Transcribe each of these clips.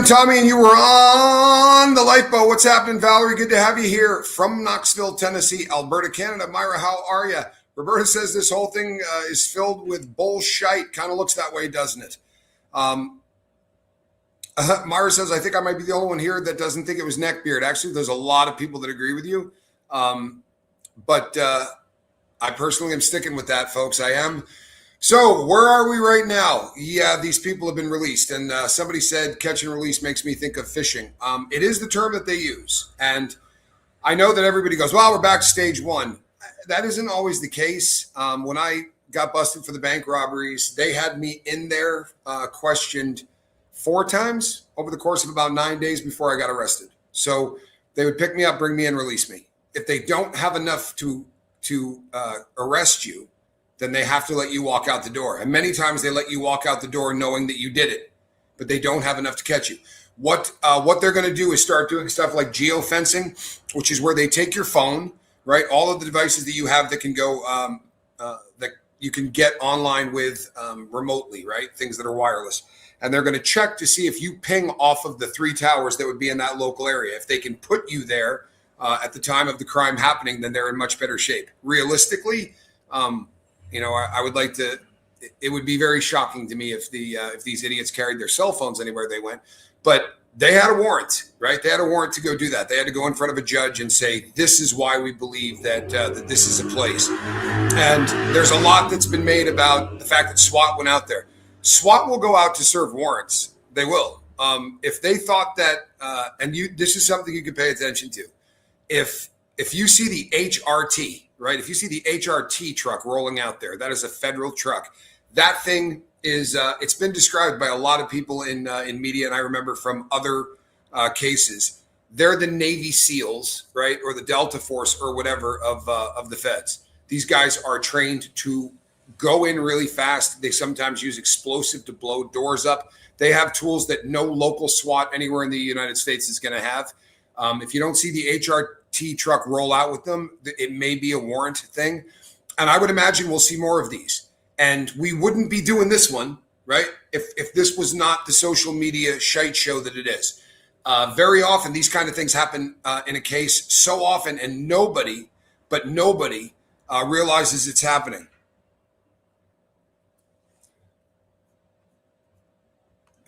Tommy, and you were on the lifeboat. What's happening, Valerie? Good to have you here from Knoxville, Tennessee, Alberta, Canada. Myra, how are you? Roberta says this whole thing is filled with bullshit. Kind of looks that way, doesn't it? Myra says, I think I might be the only one here that doesn't think it was neckbeard. Actually, there's a lot of people that agree with you. But I personally am sticking with that, folks. I am. So where are we right now? Yeah, these people have been released. And somebody said catch and release makes me think of fishing. It is the term that they use. And I know that everybody goes, well, we're back to stage one. That isn't always the case. When I got busted for the bank robberies, they had me in there questioned 4 times over the course of about 9 days before I got arrested. So they would pick me up, bring me in, release me. If they don't have enough to arrest you, then they have to let you walk out the door. And many times they let you walk out the door knowing that you did it, but they don't have enough to catch you. What they're going to do is start doing stuff like geofencing, which is where they take your phone, right? All of the devices that you have that can go, that you can get online with remotely, right? Things that are wireless. And they're going to check to see if you ping off of the 3 towers that would be in that local area. If they can put you there at the time of the crime happening, then they're in much better shape. Realistically, I would like to. It would be very shocking to me if these idiots carried their cell phones anywhere they went. But they had a warrant, right? They had a warrant to go do that. They had to go in front of a judge and say, "This is why we believe that this is a place." And there's a lot that's been made about the fact that SWAT went out there. SWAT will go out to serve warrants. They will. If they thought that, this is something you can pay attention to. If you see the HRT. Right. If you see the HRT truck rolling out there, that is a federal truck. That thing is it's been described by a lot of people in media. And I remember from other cases, they're the Navy SEALs, right? Or the Delta Force or whatever of the feds. These guys are trained to go in really fast. They sometimes use explosive to blow doors up. They have tools that no local SWAT anywhere in the United States is going to have. If you don't see the HRT truck roll out with them, it may be a warrant thing. And I would imagine we'll see more of these. And we wouldn't be doing this one, right? If this was not the social media shite show that it is. Very often, these kind of things happen in a case so often, and nobody realizes it's happening.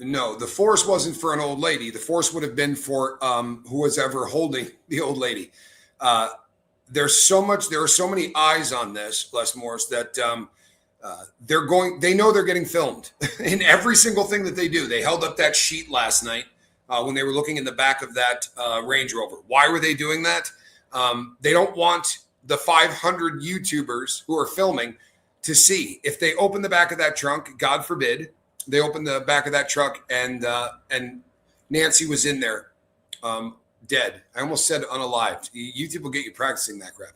No, the force wasn't for an old lady. The force would have been for who was ever holding the old lady. There are so many eyes on this, Les Morris, that they know they're getting filmed in every single thing that they do. They held up that sheet last night when they were looking in the back of that Range Rover. Why were they doing that? They don't want the 500 YouTubers who are filming to see. If they open the back of that trunk, God forbid, they opened the back of that truck and Nancy was in there, dead. I almost said unalived. YouTube will get you practicing that crap.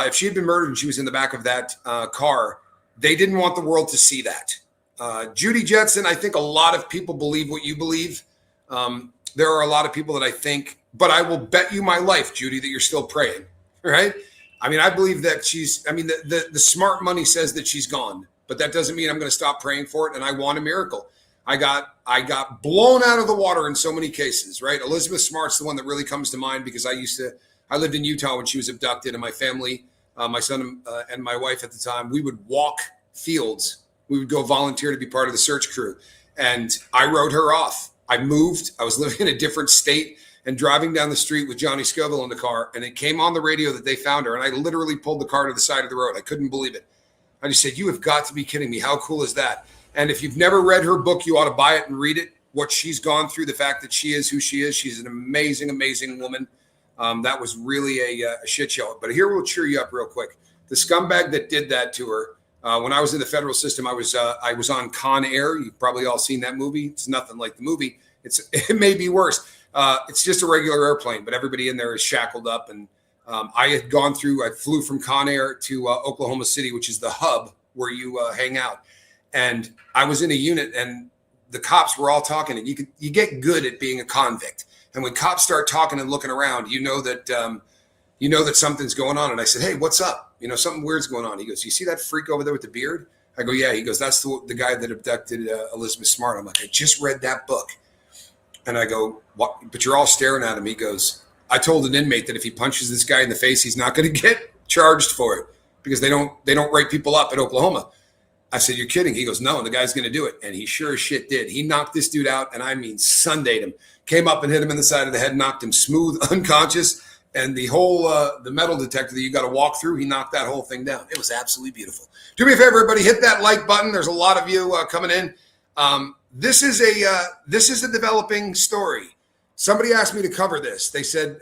If she had been murdered and she was in the back of that car, they didn't want the world to see that. Judy Jetson, I think a lot of people believe what you believe. There are a lot of people that I think, but I will bet you my life, Judy, that you're still praying, right? I mean, I believe that the smart money says that she's gone. But that doesn't mean I'm going to stop praying for it. And I want a miracle. I got blown out of the water in so many cases, right? Elizabeth Smart's the one that really comes to mind because I lived in Utah when she was abducted, and my family, my son and my wife at the time, we would walk fields. We would go volunteer to be part of the search crew. And I rode her off. I moved. I was living in a different state and driving down the street with Johnny Scoville in the car. And it came on the radio that they found her. And I literally pulled the car to the side of the road. I couldn't believe it. I just said, you have got to be kidding me. How cool is that? And if you've never read her book, you ought to buy it and read it. What she's gone through, the fact that she is who she is. She's an amazing, amazing woman. That was really a shit show. But here we'll cheer you up real quick. The scumbag that did that to her, when I was in the federal system, I was on Con Air. You've probably all seen that movie. It's nothing like the movie. It may be worse. It's just a regular airplane, but everybody in there is shackled up. And I flew from Con Air to Oklahoma City, which is the hub where you hang out. And I was in a unit and the cops were all talking, and you get good at being a convict. And when cops start talking and looking around, you know that something's going on. And I said, hey, what's up? Something weird's going on. He goes, you see that freak over there with the beard? I go, yeah. He goes, that's the guy that abducted Elizabeth Smart. I'm like, I just read that book. And I go, what? But you're all staring at him. He goes, I told an inmate that if he punches this guy in the face, he's not going to get charged for it because they don't write people up at Oklahoma. I said, you're kidding. He goes, no, and the guy's going to do it. And he sure as shit did. He knocked this dude out, and I mean Sundayed him. Came up and hit him in the side of the head, knocked him smooth, unconscious. And the whole, the metal detector that you got to walk through, he knocked that whole thing down. It was absolutely beautiful. Do me a favor, everybody, hit that like button. There's a lot of you coming in. This is a developing story. Somebody asked me to cover this. They said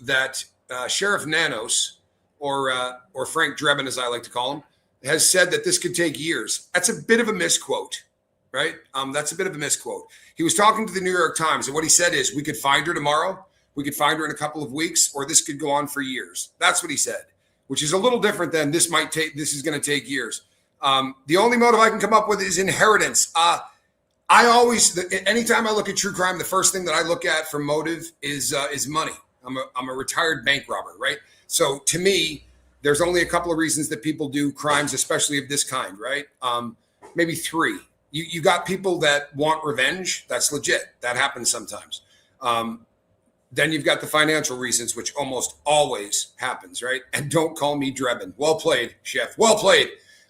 that Sheriff Nanos, or Frank Drebin, as I like to call him, has said that this could take years. That's a bit of a misquote, right? That's a bit of a misquote. He was talking to the New York Times, and what he said is, we could find her tomorrow, we could find her in a couple of weeks, or this could go on for years. That's what he said, which is a little different than this is going to take years. The only motive I can come up with is inheritance. Anytime I look at true crime, the first thing that I look at for motive is money. I'm a retired bank robber, right? So to me, there's only a couple of reasons that people do crimes, especially of this kind, right? Maybe three. You got people that want revenge. That's legit. That happens sometimes. Then you've got the financial reasons, which almost always happens, right? And don't call me Drebin. Well played, Chef. Well played.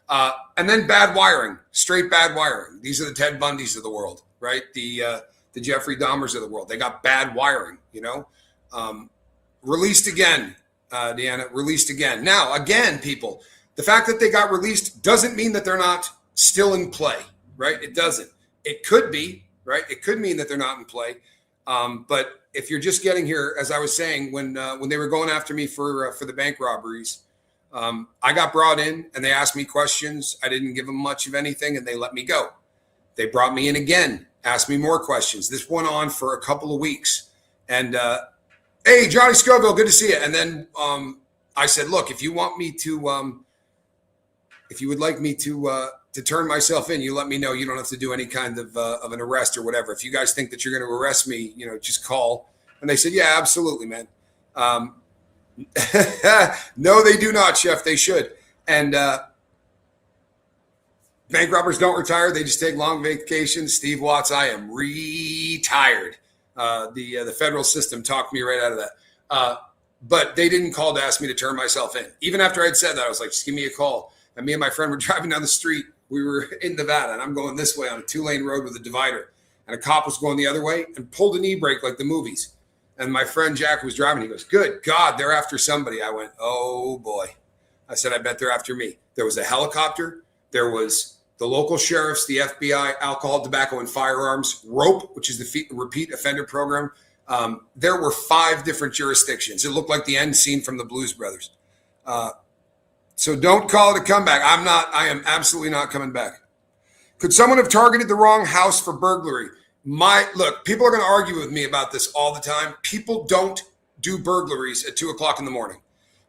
And then bad wiring, straight bad wiring. These are the Ted Bundys of the world, right? The Jeffrey Dahmers of the world. They got bad wiring, Released again, Deanna, released again. Now, again, people, the fact that they got released doesn't mean that they're not still in play, right? It doesn't. It could be, right? It could mean that they're not in play. But if you're just getting here, as I was saying, when they were going after me for the bank robberies, I got brought in and they asked me questions. I didn't give them much of anything and they let me go. They brought me in again, asked me more questions. This went on for a couple of weeks. And, hey, Johnny Scoville, good to see you. And then I said, look, if you want me to, if you would like me to turn myself in, you let me know. You don't have to do any kind of an arrest or whatever. If you guys think that you're going to arrest me, just call. And they said, yeah, absolutely, man. No, they do not, Chef. They should. And bank robbers don't retire. They just take long vacations. Steve Watts, I am retired. The federal system talked me right out of that. But they didn't call to ask me to turn myself in. Even after I'd said that, I was like, just give me a call. And me and my friend were driving down the street. We were in Nevada, and I'm going this way on a 2-lane road with a divider. And a cop was going the other way and pulled an e-brake like the movies. And my friend Jack was driving. He goes, good God, they're after somebody. I went, oh, boy. I said, I bet they're after me. There was a helicopter. There was the local sheriffs, the FBI, alcohol, tobacco, and firearms, ROPE, which is the repeat offender program. There were 5 different jurisdictions. It looked like the end scene from the Blues Brothers. So don't call it a comeback. I am absolutely not coming back. Could someone have targeted the wrong house for burglary? Look, people are going to argue with me about this all the time. People don't do burglaries at 2:00 in the morning.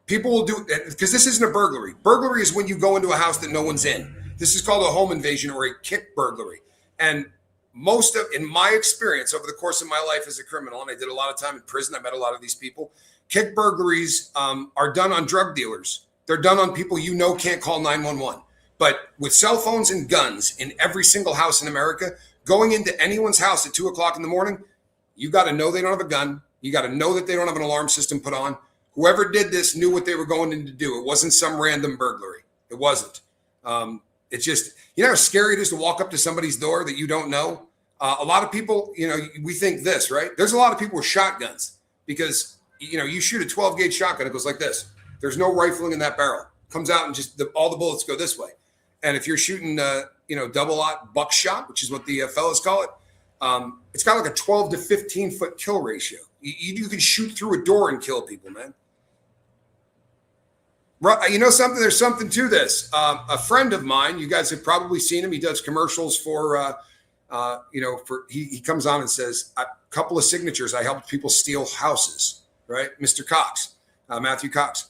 People will do, because this isn't a burglary. Burglary is when you go into a house that no one's in. This is called a home invasion or a kick burglary. And in my experience over the course of my life as a criminal, and I did a lot of time in prison, I met a lot of these people, kick burglaries are done on drug dealers. They're done on people can't call 911. But with cell phones and guns in every single house in America, going into anyone's house at 2:00 in the morning, you got to know they don't have a gun. You got to know that they don't have an alarm system put on. Whoever did this knew what they were going in to do. It wasn't some random burglary. It wasn't. It's just, how scary it is to walk up to somebody's door that you don't know. A lot of people, we think this, right? There's a lot of people with shotguns because, you shoot a 12-gauge shotgun. It goes like this. There's no rifling in that barrel. Comes out and just all the bullets go this way. And if you're shooting, double-aught buckshot, which is what the fellas call it, it's got like a 12 to 15-foot kill ratio. You can shoot through a door and kill people, man. You know something? There's something to this. A friend of mine, you guys have probably seen him. He does commercials for, he comes on and says, a couple of signatures. I helped people steal houses, right? Mr. Cox, Matthew Cox.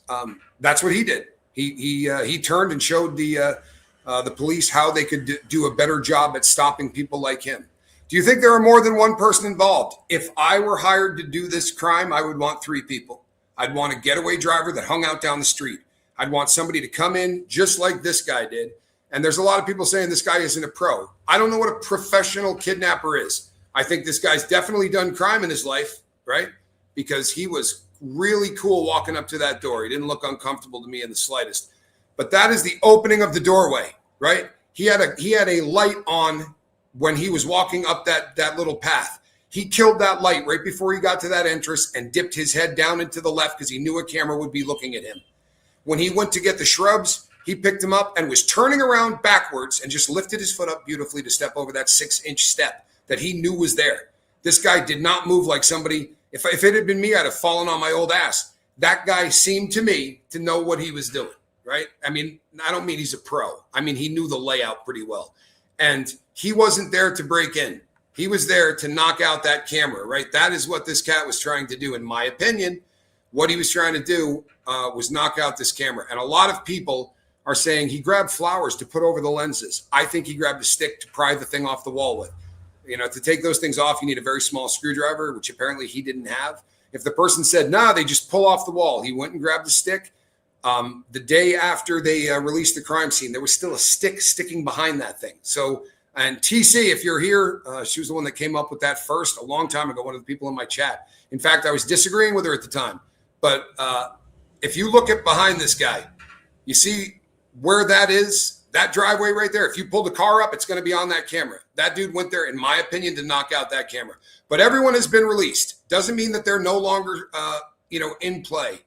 That's what he did. He turned and showed the police how they could do a better job at stopping people like him. Do you think there are more than one person involved? If I were hired to do this crime, I would want 3 people. I'd want a getaway driver that hung out down the street. I'd want somebody to come in just like this guy did. And there's a lot of people saying this guy isn't a pro. I don't know what a professional kidnapper is. I think this guy's definitely done crime in his life, right? Because he was really cool walking up to that door. He didn't look uncomfortable to me in the slightest. But that is the opening of the doorway, right? He had a light on when he was walking up that little path. He killed that light right before he got to that entrance and dipped his head down into the left because he knew a camera would be looking at him. When he went to get the shrubs, he picked him up and was turning around backwards and just lifted his foot up beautifully to step over that 6-inch step that he knew was there. This guy did not move like somebody. If it had been me, I'd have fallen on my old ass. That guy seemed to me to know what he was doing, right? I mean, I don't mean he's a pro. I mean, he knew the layout pretty well. And he wasn't there to break in. He was there to knock out that camera, right? That is what this cat was trying to do. In my opinion, what he was trying to do was knock out this camera. And a lot of people are saying he grabbed flowers to put over the lenses. I think he grabbed a stick to pry the thing off the wall with. You know, to take those things off, you need a very small screwdriver, which apparently he didn't have. If the person said, nah, they just pull off the wall, he went and grabbed the stick. The day after they released the crime scene, there was still a stick sticking behind that thing. So, and TC, if you're here, she was the one that came up with that first a long time ago, one of the people in my chat. In fact, I was disagreeing with her at the time. But if you look at behind this guy, you see where that is? That driveway right there, if you pull the car up, it's going to be on that camera. That dude went there, in my opinion, to knock out that camera. But everyone has been released. Doesn't mean that they're no longer, in play.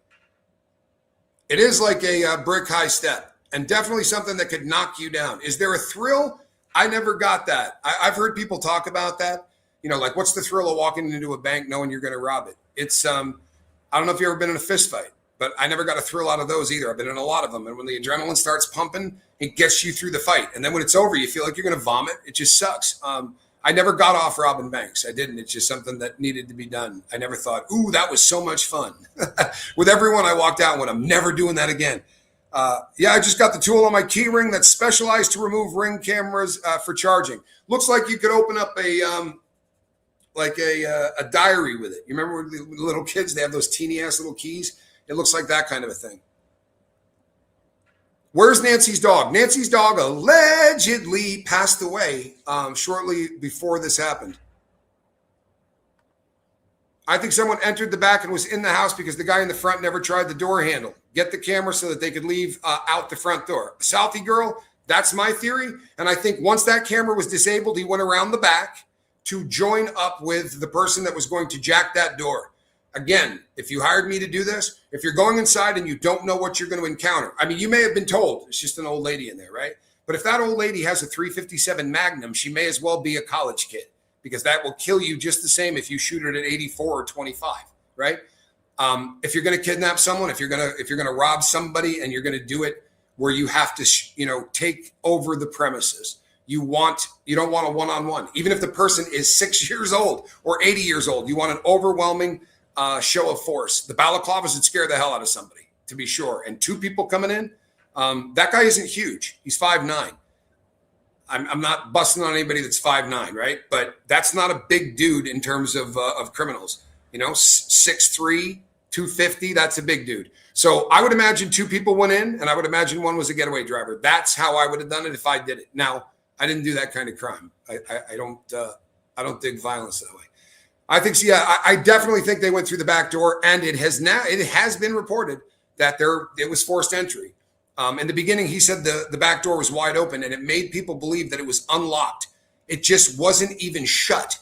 It is like a brick high step, and definitely something that could knock you down. Is there a thrill? I never got that. I've heard people talk about that. You know, like, what's the thrill of walking into a bank knowing you're going to rob it? It's, I don't know if you've ever been in a fist fight, but I never got a thrill out of those either. I've been in a lot of them. And when the adrenaline starts pumping, it gets you through the fight. And then when it's over, you feel like you're going to vomit. It just sucks. I never got off robbing banks. I didn't. It's just something that needed to be done. I never thought, ooh, that was so much fun. With everyone I walked out with, I'm never doing that again. I just got the tool on my key ring that's specialized to remove ring cameras for charging. Looks like you could open up a diary with it. You remember with the little kids, they have those teeny ass little keys? It looks like that kind of a thing. Where's Nancy's dog? Nancy's dog allegedly passed away shortly before this happened. I think someone entered the back and was in the house because the guy in the front never tried the door handle. Get the camera so that they could leave out the front door. Southie girl, that's my theory. And I think once that camera was disabled, he went around the back to join up with the person that was going to jack that door. Again, if you hired me to do this, if you're going inside and you don't know what you're going to encounter, I mean, you may have been told it's just an old lady in there, right? But if that old lady has a .357 Magnum, she may as well be a college kid because that will kill you just the same if you shoot it at 84 or 25, right? If you're going to kidnap someone, if you're going to rob somebody and you're going to do it where you have to, take over the premises, you don't want a one-on-one. Even if the person is 6 years old or 80 years old, you want an overwhelming show of force. The balaclavas would scare the hell out of somebody, to be sure. And two people coming in, that guy isn't huge. He's 5'9". I'm not busting on anybody that's 5'9", right? But that's not a big dude in terms of criminals. 6'3", 250, that's a big dude. So I would imagine two people went in, and I would imagine one was a getaway driver. That's how I would have done it if I did it. Now, I didn't do that kind of crime. I don't dig violence that way. I think, I definitely think they went through the back door, and it has been reported that it was forced entry. In the beginning, he said the back door was wide open, and it made people believe that it was unlocked. It just wasn't even shut.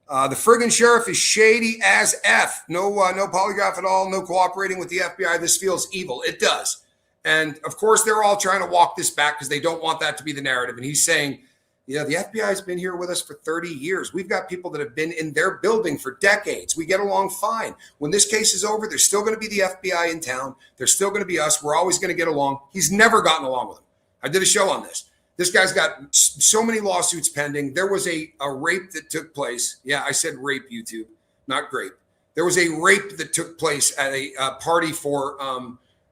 The friggin' sheriff is shady as F. No polygraph at all. No cooperating with the FBI. This feels evil. It does. And of course, they're all trying to walk this back because they don't want that to be the narrative. And he's saying, the FBI has been here with us for 30 years. We've got people that have been in their building for decades. We get along fine. When this case is over, there's still going to be the FBI in town. There's still going to be us. We're always going to get along. He's never gotten along with them. I did a show on this. This guy's got so many lawsuits pending. There was a rape that took place. Yeah, I said rape, YouTube, not grape. There was a rape that took place at a party for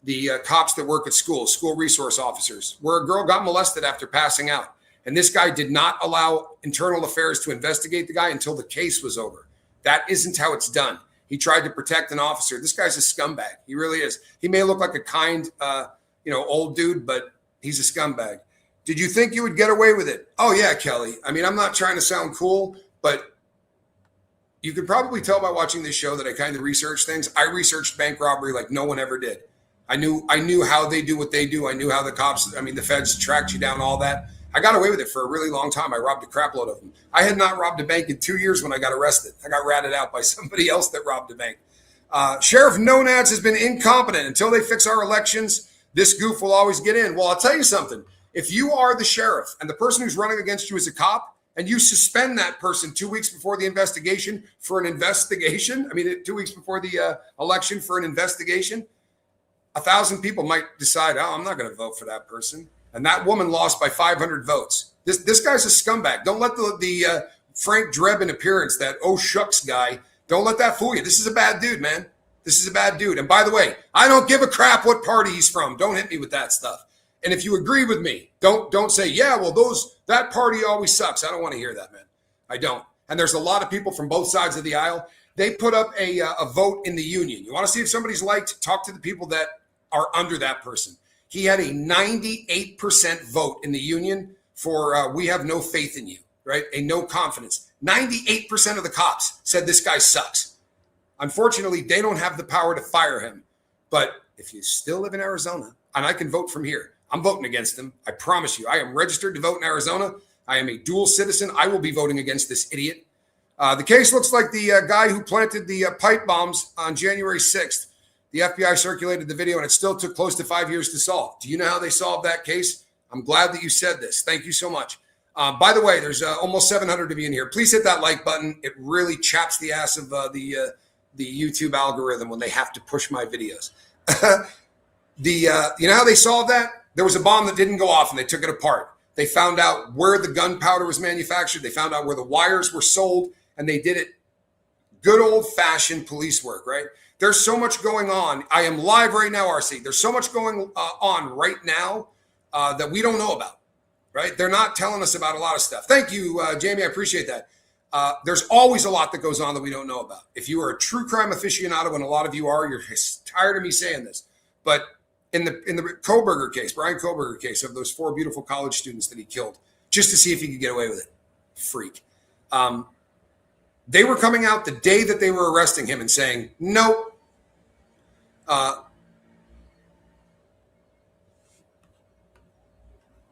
the cops that work at school resource officers, where a girl got molested after passing out. And this guy did not allow internal affairs to investigate the guy until the case was over. That isn't how it's done. He tried to protect an officer. This guy's a scumbag. He really is. He may look like a kind, old dude, but he's a scumbag. Did you think you would get away with it? Oh, yeah, Kelly. I mean, I'm not trying to sound cool, but you could probably tell by watching this show that I kind of research things. I researched bank robbery like no one ever did. I knew how they do what they do. I knew how the cops, the feds tracked you down, all that. I got away with it for a really long time. I robbed a crap load of them. I had not robbed a bank in 2 years when I got arrested. I got ratted out by somebody else that robbed a bank. Sheriff No Nads has been incompetent. Until they fix our elections, this goof will always get in. Well, I'll tell you something. If you are the sheriff and the person who's running against you is a cop, and you suspend that person 2 weeks before the investigation for an investigation, 2 weeks before the election for an investigation, 1,000 people might decide, oh, I'm not going to vote for that person. And that woman lost by 500 votes. This guy's a scumbag. Don't let the Frank Drebin appearance, that oh shucks guy, don't let that fool you. This is a bad dude, man. This is a bad dude. And by the way, I don't give a crap what party he's from. Don't hit me with that stuff. And if you agree with me, don't say, yeah, well, that party always sucks. I don't want to hear that, man. I don't. And there's a lot of people from both sides of the aisle. They put up a vote in the union. You want to see if somebody's liked? Talk to the people that are under that person. He had a 98% vote in the union for we have no faith in you, right? A no confidence. 98% of the cops said this guy sucks. Unfortunately, they don't have the power to fire him. But if you still live in Arizona, and I can vote from here, I'm voting against him. I promise you. I am registered to vote in Arizona. I am a dual citizen. I will be voting against this idiot. The case looks like the guy who planted the pipe bombs on January 6th. The FBI circulated the video, and it still took close to 5 years to solve. Do you know how they solved that case? I'm glad that you said this. Thank you so much. By the way, there's almost 700 of you in here. Please hit that like button. It really chaps the ass of the YouTube algorithm when they have to push my videos. You know how they solved that? There was a bomb that didn't go off, and they took it apart. They found out where the gunpowder was manufactured. They found out where the wires were sold, and they did it good old-fashioned police work, right? There's so much going on. I am live right now, RC. There's so much going on right now that we don't know about, right? They're not telling us about a lot of stuff. Thank you, Jamie. I appreciate that. There's always a lot that goes on that we don't know about. If you are a true crime aficionado, and a lot of you are, you're tired of me saying this, but in the Kohberger case, Brian Kohberger case, of those 4 beautiful college students that he killed just to see if he could get away with it. Freak. They were coming out the day that they were arresting him and saying, nope.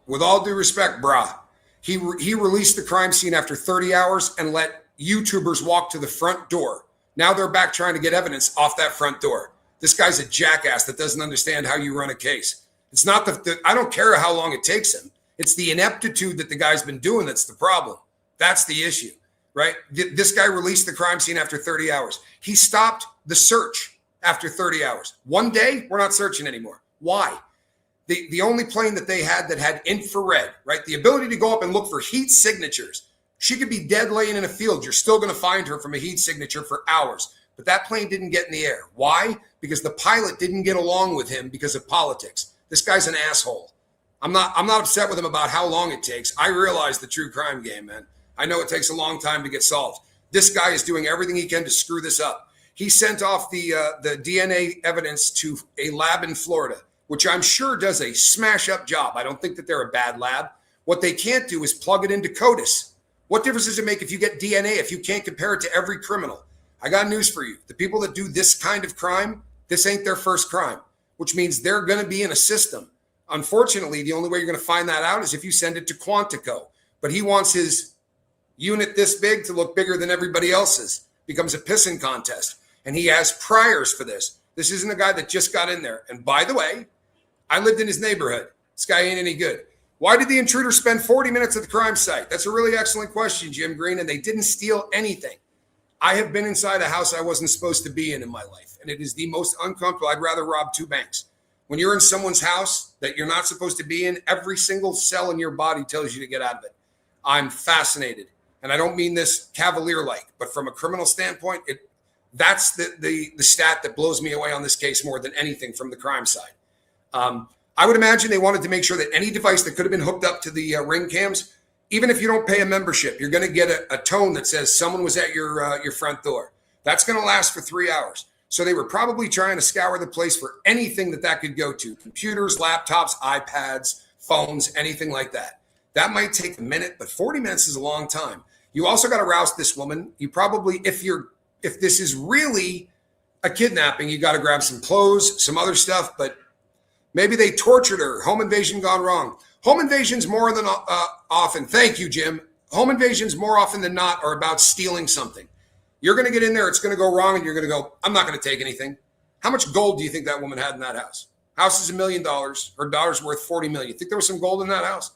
With all due respect, brah, he released the crime scene after 30 hours and let YouTubers walk to the front door. Now they're back trying to get evidence off that front door. This guy's a jackass that doesn't understand how you run a case. It's not I don't care how long it takes him. It's the ineptitude that the guy's been doing that's the problem. That's the issue, right? This guy released the crime scene after 30 hours. He stopped the search after 30 hours. One day, we're not searching anymore. Why? The only plane that they had that had infrared, right? The ability to go up and look for heat signatures. She could be dead laying in a field. You're still going to find her from a heat signature for hours. But that plane didn't get in the air. Why? Because the pilot didn't get along with him because of politics. This guy's an asshole. I'm not upset with him about how long it takes. I realize the true crime game, man. I know it takes a long time to get solved. This guy is doing everything he can to screw this up. He sent off the DNA evidence to a lab in Florida, which I'm sure does a smash-up job. I don't think that they're a bad lab. What they can't do is plug it into CODIS. What difference does it make if you get DNA if you can't compare it to every criminal? I got news for you. The people that do this kind of crime, this ain't their first crime, which means they're going to be in a system. Unfortunately, the only way you're going to find that out is if you send it to Quantico. But he wants his unit this big to look bigger than everybody else's. Becomes a pissing contest. And he has priors for this. This isn't a guy that just got in there. And by the way, I lived in his neighborhood. This guy ain't any good. Why did the intruder spend 40 minutes at the crime site? That's a really excellent question, Jim Green. And they didn't steal anything. I have been inside a house I wasn't supposed to be in my life. And it is the most uncomfortable. I'd rather rob 2 banks. When you're in someone's house that you're not supposed to be in, every single cell in your body tells you to get out of it. I'm fascinated. And I don't mean this cavalier-like, but from a criminal standpoint, that's the stat that blows me away on this case more than anything from the crime side. I would imagine they wanted to make sure that any device that could have been hooked up to the ring cams, even if you don't pay a membership, you're going to get a tone that says someone was at your front door. That's going to last for 3 hours. So they were probably trying to scour the place for anything that could go to. Computers, laptops, iPads, phones, anything like that. That might take a minute, but 40 minutes is a long time. You also got to roust this woman. You probably, if this is really a kidnapping, you got to grab some clothes, some other stuff, but maybe they tortured her. Home invasion gone wrong. Home invasions more than often. Thank you, Jim. Home invasions more often than not are about stealing something. You're going to get in there. It's going to go wrong. And you're going to go, I'm not going to take anything. How much gold do you think that woman had in that house? House is $1 million. Her daughter's worth $40 million. You think there was some gold in that house?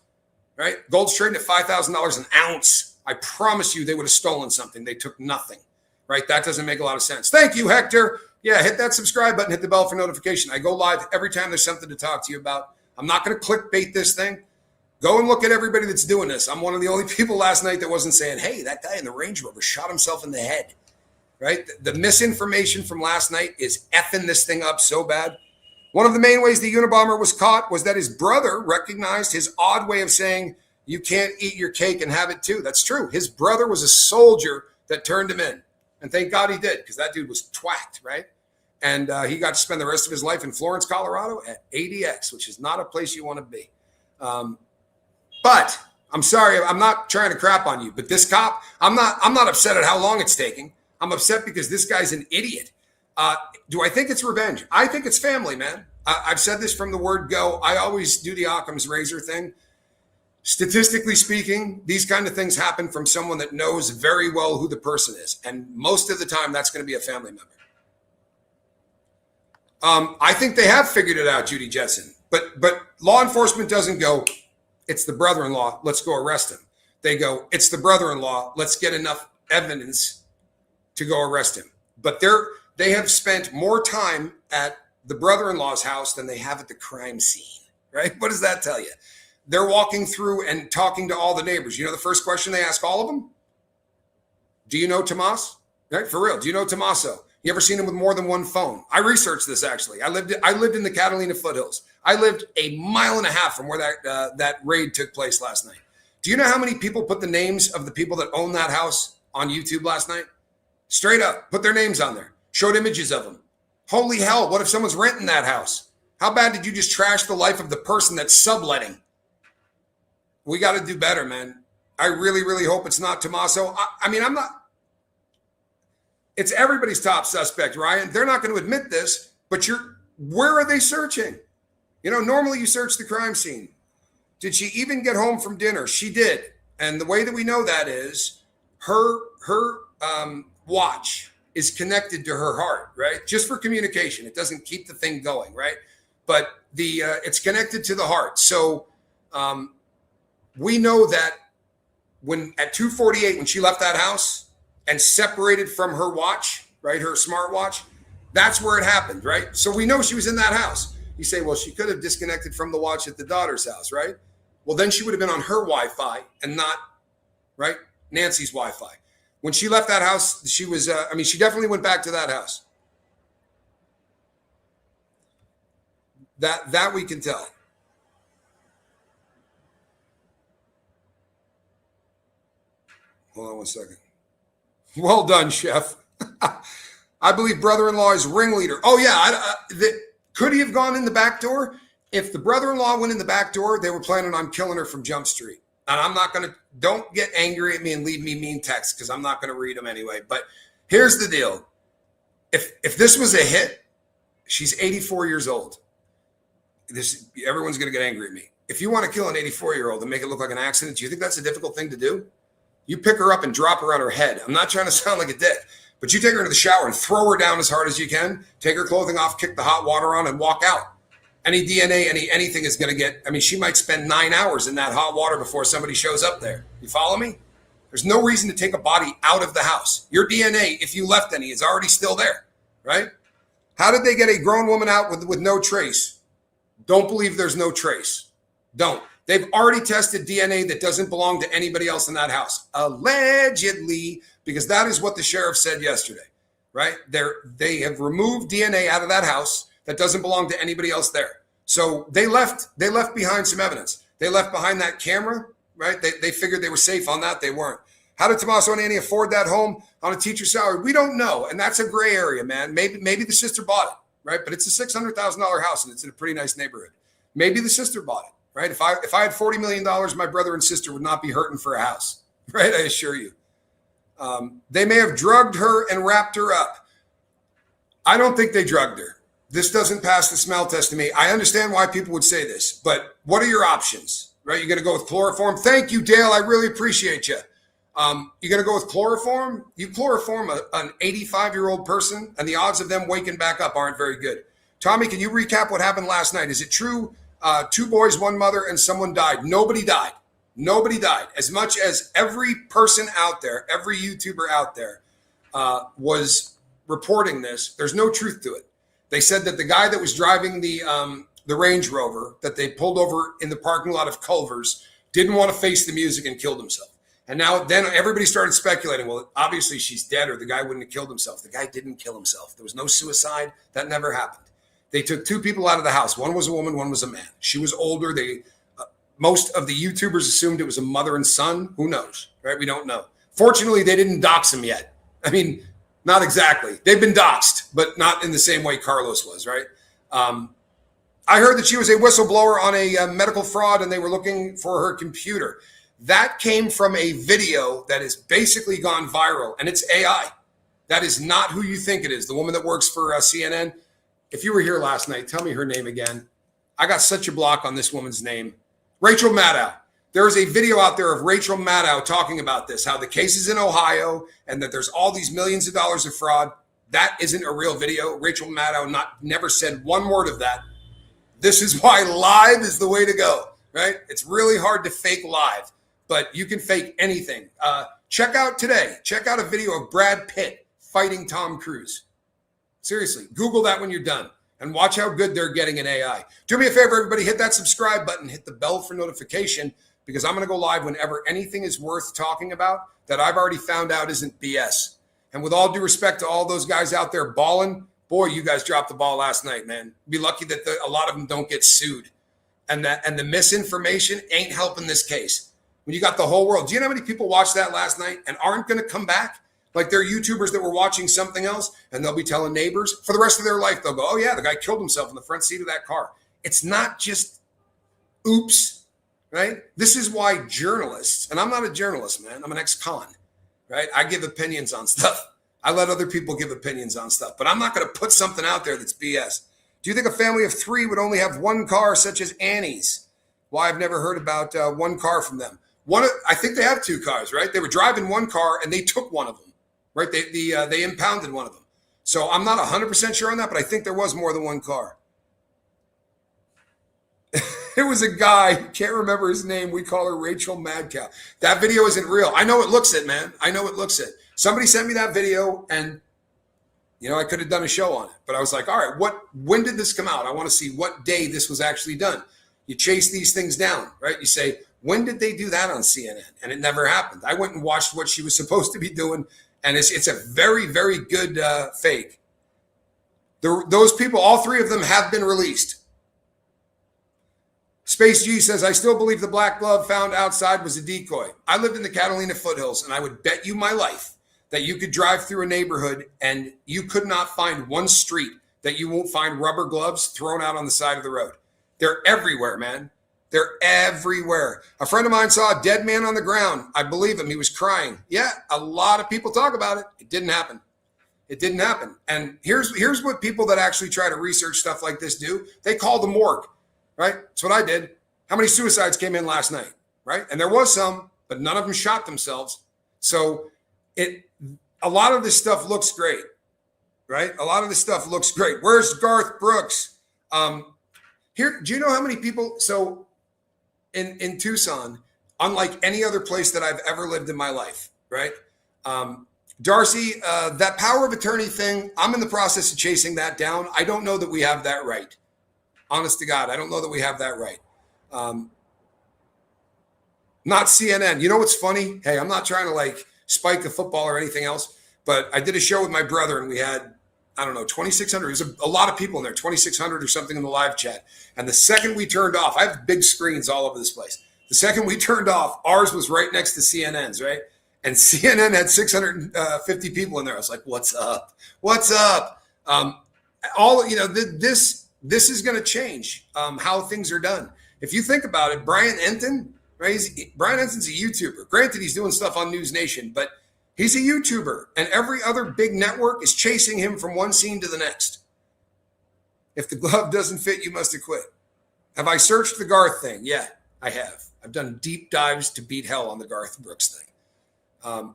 Right? Gold's trading at $5,000 an ounce. I promise you they would have stolen something. They took nothing. Right? That doesn't make a lot of sense. Thank you, Hector. Yeah, hit that subscribe button, hit the bell for notification. I go live every time there's something to talk to you about. I'm not going to clickbait this thing. Go and look at everybody that's doing this. I'm one of the only people last night that wasn't saying, hey, that guy in the Range Rover shot himself in the head. Right? The misinformation from last night is effing this thing up so bad. One of the main ways the Unabomber was caught was that his brother recognized his odd way of saying, you can't eat your cake and have it too. That's true. His brother was a soldier that turned him in. And thank God he did, because that dude was twacked, right? And he got to spend the rest of his life in Florence, Colorado at ADX, which is not a place you want to be. But I'm sorry, I'm not trying to crap on you, but this cop, I'm not upset at how long it's taking. I'm upset because this guy's an idiot. Do I think it's revenge? I think it's family, man. I've said this from the word go. I always do the Occam's razor thing. Statistically speaking, these kind of things happen from someone that knows very well who the person is. And most of the time, that's going to be a family member. I think they have figured it out, Judy Jetson. But law enforcement doesn't go, it's the brother-in-law, let's go arrest him. They go, it's the brother-in-law, let's get enough evidence to go arrest him. But they have spent more time at the brother-in-law's house than they have at the crime scene, right? What does that tell you? They're walking through and talking to all the neighbors. You know the first question they ask all of them? Do you know Tomas? Right? For real. Do you know Tommaso? You ever seen him with more than one phone? I researched this, actually. I lived in the Catalina foothills. I lived 1.5 miles from where that raid took place last night. Do you know how many people put the names of the people that own that house on YouTube last night? Straight up, put their names on there. Showed images of them. Holy hell, what if someone's renting that house? How bad did you just trash the life of the person that's subletting? We got to do better, man. I really, really hope it's not Tommaso. I mean, I'm not. It's everybody's top suspect, Ryan. They're not going to admit this, but where are they searching? You know, normally you search the crime scene. Did she even get home from dinner? She did. And the way that we know that is her watch is connected to her heart, right? Just for communication. It doesn't keep the thing going, right? But it's connected to the heart. So we know that at 2:48, when she left that house and separated from her watch, right, her smartwatch, that's where it happened, right? So we know she was in that house. You say, well, she could have disconnected from the watch at the daughter's house, right? Well, then she would have been on her Wi-Fi and not, right, Nancy's Wi-Fi. When she left that house, she was, she definitely went back to that house. That we can tell. Hold on one second. Well done, Chef. I believe brother-in-law is ringleader. Oh, yeah. Could he have gone in the back door? If the brother-in-law went in the back door, they were planning on killing her from Jump Street. And I'm not going to, don't get angry at me and leave me mean texts because I'm not going to read them anyway. But here's the deal. If this was a hit, she's 84 years old. Everyone's going to get angry at me. If you want to kill an 84-year-old and make it look like an accident, do you think that's a difficult thing to do? You pick her up and drop her on her head. I'm not trying to sound like a dick, but you take her into the shower and throw her down as hard as you can, take her clothing off, kick the hot water on, and walk out. Any DNA, anything is going to get, she might spend 9 hours in that hot water before somebody shows up there. You follow me? There's no reason to take a body out of the house. Your DNA, if you left any, is already still there, right? How did they get a grown woman out with no trace? Don't believe there's no trace. Don't. They've already tested DNA that doesn't belong to anybody else in that house. Allegedly, because that is what the sheriff said yesterday, right? They have removed DNA out of that house that doesn't belong to anybody else there. So they left behind some evidence. They left behind that camera, right? They figured they were safe on that. They weren't. How did Tommaso and Annie afford that home on a teacher's salary? We don't know. And that's a gray area, man. Maybe the sister bought it, right? But it's a $600,000 house and it's in a pretty nice neighborhood. Maybe the sister bought it. Right? If I had $40 million, my brother and sister would not be hurting for a house, right? I assure you. They may have drugged her and wrapped her up. I don't think they drugged her. This doesn't pass the smell test to me. I understand why people would say this, but what are your options, right? You're going to go with chloroform? Thank you, Dale. I really appreciate you. You're going to go with chloroform? You chloroform an 85-year-old person, and the odds of them waking back up aren't very good. Tommy, can you recap what happened last night? Is it true 2 boys, 1 mother, and someone died? Nobody died. Nobody died. As much as every person out there, every YouTuber out there was reporting this, there's no truth to it. They said that the guy that was driving the Range Rover that they pulled over in the parking lot of Culver's didn't want to face the music and killed himself. And then everybody started speculating, well, obviously she's dead or the guy wouldn't have killed himself. The guy didn't kill himself. There was no suicide. That never happened. They took 2 people out of the house. One was a woman, one was a man. She was older. Most of the YouTubers assumed it was a mother and son. Who knows, right? We don't know. Fortunately, they didn't dox him yet. I mean, not exactly. They've been doxed, but not in the same way Carlos was, right? I heard that she was a whistleblower on a medical fraud and they were looking for her computer. That came from a video that has basically gone viral, and it's AI. That is not who you think it is. The woman that works for CNN. If you were here last night, tell me her name again. I got such a block on this woman's name. Rachel Maddow. There is a video out there of Rachel Maddow talking about this, how the case is in Ohio and that there's all these millions of dollars of fraud. That isn't a real video. Rachel Maddow never said one word of that. This is why live is the way to go, right? It's really hard to fake live, but you can fake anything. Check out a video of Brad Pitt fighting Tom Cruise. Seriously, Google that when you're done and watch how good they're getting in AI. Do me a favor, everybody, hit that subscribe button, hit the bell for notification, because I'm going to go live whenever anything is worth talking about that I've already found out isn't BS. And with all due respect to all those guys out there balling, boy, you guys dropped the ball last night, man. Be lucky that a lot of them don't get sued. And the misinformation ain't helping this case. When you got the whole world, do you know how many people watched that last night and aren't going to come back? Like they're YouTubers that were watching something else and they'll be telling neighbors for the rest of their life. They'll go, oh yeah, the guy killed himself in the front seat of that car. It's not just oops, right? This is why journalists, and I'm not a journalist, man. I'm an ex-con, right? I give opinions on stuff. I let other people give opinions on stuff, but I'm not going to put something out there that's BS. Do you think a family of 3 would only have 1 car such as Annie's? Well, I've never heard about 1 car from them. I think they have 2 cars, right? They were driving 1 car and they took one of them. Right, they impounded one of them. So I'm not 100% sure on that, but I think there was more than 1 car. It was a guy, can't remember his name. We call her Rachel Madcow. That video isn't real. I know it looks it, man. I know it looks it. Somebody sent me that video, and I could have done a show on it. But I was like, all right, when did this come out? I want to see what day this was actually done. You chase these things down, right? You say, when did they do that on CNN? And it never happened. I went and watched what she was supposed to be doing. And it's a very, very good fake. Those people, all 3 of them have been released. Space G says, I still believe the black glove found outside was a decoy. I lived in the Catalina foothills, and I would bet you my life that you could drive through a neighborhood and you could not find one street that you won't find rubber gloves thrown out on the side of the road. They're everywhere, man. They're everywhere. A friend of mine saw a dead man on the ground. I believe him. He was crying. Yeah, a lot of people talk about it. It didn't happen. It didn't happen. And here's what people that actually try to research stuff like this do. They call the morgue, right? That's what I did. How many suicides came in last night, right? And there was some, but none of them shot themselves. So a lot of this stuff looks great, right? A lot of this stuff looks great. Where's Garth Brooks? Here, do you know how many people? So in Tucson, unlike any other place that I've ever lived in my life, right? Darcy, that power of attorney thing, I'm in the process of chasing that down. I don't know that we have that right. Honest to God, I don't know that we have that right. Not CNN. You know what's funny? Hey, I'm not trying to spike the football or anything else, but I did a show with my brother and we had, 2,600. There's a lot of people in there, 2,600 or something in the live chat. And the second we turned off, I have big screens all over this place. The second we turned off, ours was right next to CNN's, right? And CNN had 650 people in there. I was like, what's up? What's up? This is going to change how things are done. If you think about it, Brian Enton, right? Brian Enton's a YouTuber. Granted, he's doing stuff on News Nation, but He's a YouTuber, and every other big network is chasing him from one scene to the next. If the glove doesn't fit, you must have quit. Have I searched the Garth thing? Yeah, I have. I've done deep dives to beat hell on the Garth Brooks thing.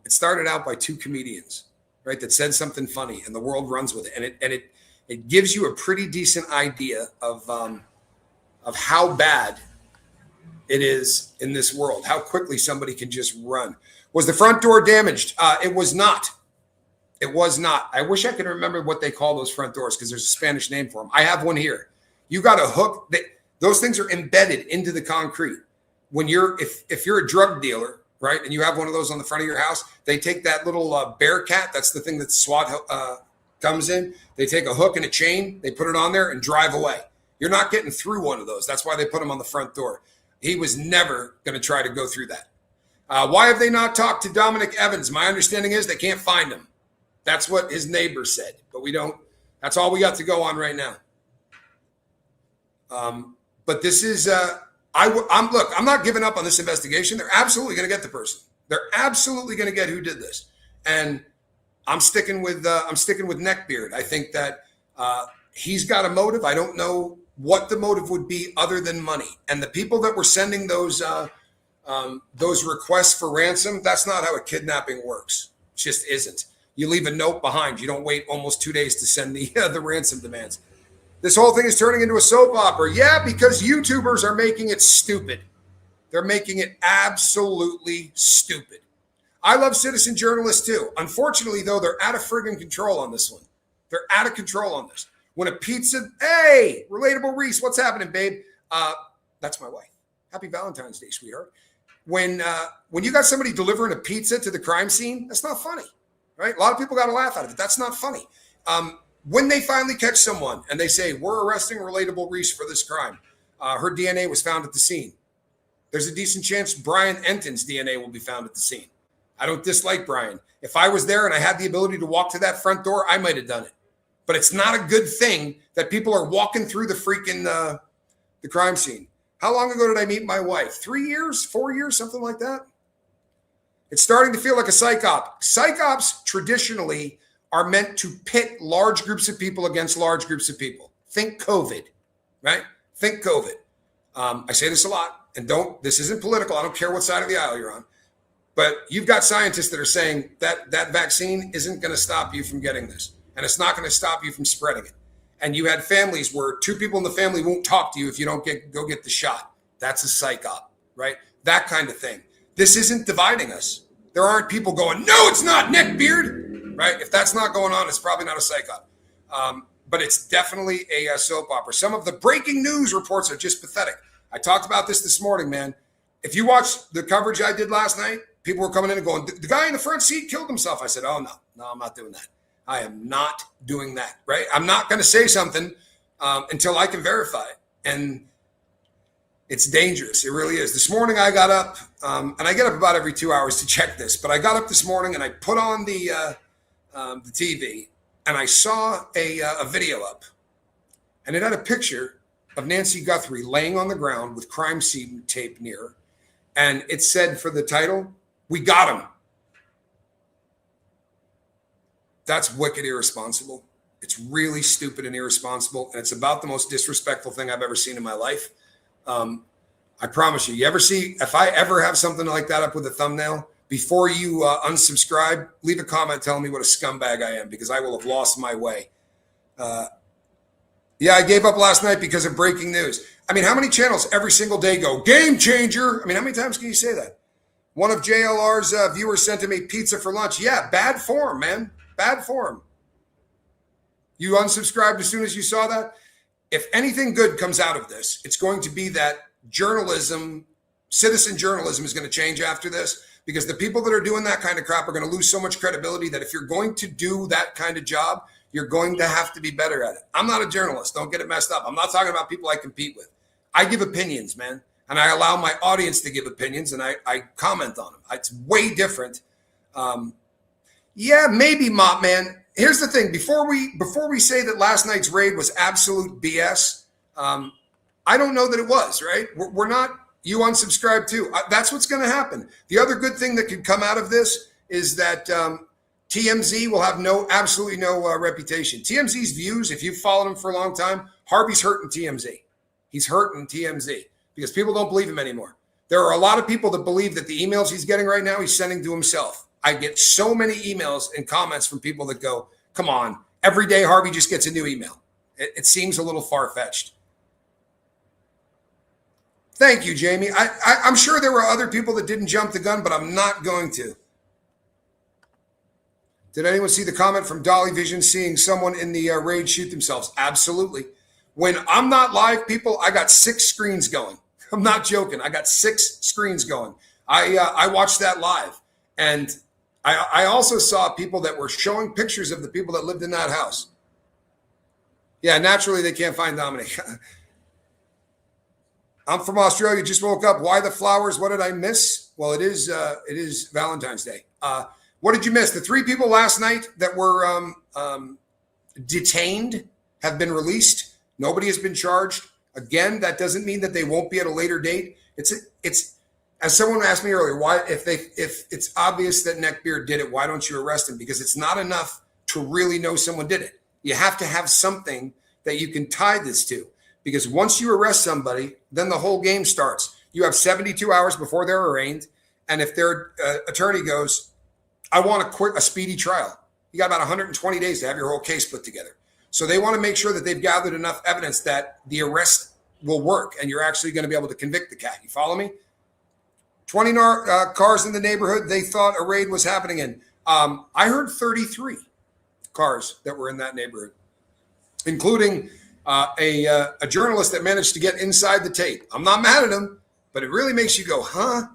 It started out by two comedians, right, that said something funny, and the world runs with it, and it gives you a pretty decent idea of how bad it is in this world, how quickly somebody can just run. Was the front door damaged? It was not. It was not. I wish I could remember what they call those front doors because there's a Spanish name for them. I have one here. You got a hook. Those things are embedded into the concrete. When if you're a drug dealer, right, and you have one of those on the front of your house, they take that little bear cat. That's the thing that SWAT comes in. They take a hook and a chain. They put it on there and drive away. You're not getting through one of those. That's why they put them on the front door. He was never going to try to go through that. Why have they not talked to Dominic Evans? My understanding is they can't find him. That's what his neighbor said, but we don't. That's all we got to go on right now. But this is, I'm not giving up on this investigation. They're absolutely going to get the person. They're absolutely going to get who did this. And I'm sticking with Neckbeard. I think that he's got a motive. I don't know what the motive would be other than money. And the people that were sending those requests for ransom, that's not how a kidnapping works. It just isn't. You leave a note behind. You don't wait almost 2 days to send the ransom demands. This whole thing is turning into a soap opera. Yeah, because YouTubers are making it stupid. They're making it absolutely stupid. I love citizen journalists too. Unfortunately, though, they're out of friggin' control on this one. They're out of control on this. When a pizza, hey, Relatable Reese, what's happening, babe? That's my wife. Happy Valentine's Day, sweetheart. When you got somebody delivering a pizza to the crime scene, that's not funny, right? A lot of people got to laugh at it. That's not funny. When they finally catch someone and they say, we're arresting Relatable Reese for this crime, her DNA was found at the scene. There's a decent chance Brian Enton's DNA will be found at the scene. I don't dislike Brian. If I was there and I had the ability to walk to that front door, I might have done it. But it's not a good thing that people are walking through the freaking the crime scene. How long ago did I meet my wife? 3 years, 4 years, something like that? It's starting to feel like a psych op. Psych ops traditionally are meant to pit large groups of people against large groups of people. Think COVID, right? Think COVID. I say this a lot, and this isn't political. I don't care what side of the aisle you're on. But you've got scientists that are saying that vaccine isn't going to stop you from getting this. And it's not going to stop you from spreading it. And you had families where two people in the family won't talk to you if you don't go get the shot. That's a psych op, right? That kind of thing. This isn't dividing us. There aren't people going, no, it's not, Neckbeard, right? If that's not going on, it's probably not a psych op. But it's definitely a soap opera. Some of the breaking news reports are just pathetic. I talked about this morning, man. If you watched the coverage I did last night, people were coming in and going, the guy in the front seat killed himself. I said, oh, no, I'm not doing that. I am not doing that, right? I'm not going to say something until I can verify it. And it's dangerous. It really is. This morning I got up, and I get up about every 2 hours to check this, but I got up this morning and I put on the TV and I saw a video up, and it had a picture of Nancy Guthrie laying on the ground with crime scene tape near her. And it said for the title, "We got him." That's wicked irresponsible. It's really stupid and irresponsible. And it's about the most disrespectful thing I've ever seen in my life. I promise you, if I ever have something like that up with a thumbnail, before you unsubscribe, leave a comment telling me what a scumbag I am, because I will have lost my way. Yeah, I gave up last night because of breaking news. I mean, how many channels every single day go, game changer? I mean, how many times can you say that? One of JLR's viewers sent him a pizza for lunch. Yeah, bad form, man. Bad form. You unsubscribed as soon as you saw that? If anything good comes out of this, it's going to be that citizen journalism is going to change after this, because the people that are doing that kind of crap are going to lose so much credibility that if you're going to do that kind of job, you're going to have to be better at it. I'm not a journalist. Don't get it messed up. I'm not talking about people I compete with. I give opinions, man, and I allow my audience to give opinions, and I comment on them. It's way different. Yeah, maybe, Mop Man. Here's the thing. Before we say that last night's raid was absolute BS, I don't know that it was, right? We're not, you unsubscribe too. That's what's going to happen. The other good thing that could come out of this is that TMZ will have absolutely no reputation. TMZ's views, if you've followed him for a long time, Harvey's hurting TMZ. He's hurting TMZ because people don't believe him anymore. There are a lot of people that believe that the emails he's getting right now, he's sending to himself. I get so many emails and comments from people that go, come on, every day Harvey just gets a new email. It seems a little far-fetched. Thank you, Jamie. I'm sure there were other people that didn't jump the gun, but I'm not going to. Did anyone see the comment from Dolly Vision seeing someone in the raid shoot themselves? Absolutely. When I'm not live, people, I got 6 screens going. I'm not joking. I got 6 screens going. I watched that live. And I also saw people that were showing pictures of the people that lived in that house. Yeah, naturally they can't find Dominic. I'm from Australia. Just woke up. Why the flowers? What did I miss? Well, it is Valentine's Day. What did you miss? The 3 people last night that were detained have been released. Nobody has been charged. Again, that doesn't mean that they won't be at a later date. It's as someone asked me earlier, why if it's obvious that Neckbeard did it, why don't you arrest him? Because it's not enough to really know someone did it. You have to have something that you can tie this to. Because once you arrest somebody, then the whole game starts. You have 72 hours before they're arraigned. And if their attorney goes, I want a speedy trial, you got about 120 days to have your whole case put together. So they want to make sure that they've gathered enough evidence that the arrest will work and you're actually going to be able to convict the cat. You follow me? 20 cars in the neighborhood they thought a raid was happening in. I heard 33 cars that were in that neighborhood, including a journalist that managed to get inside the tape. I'm not mad at him, but it really makes you go, huh?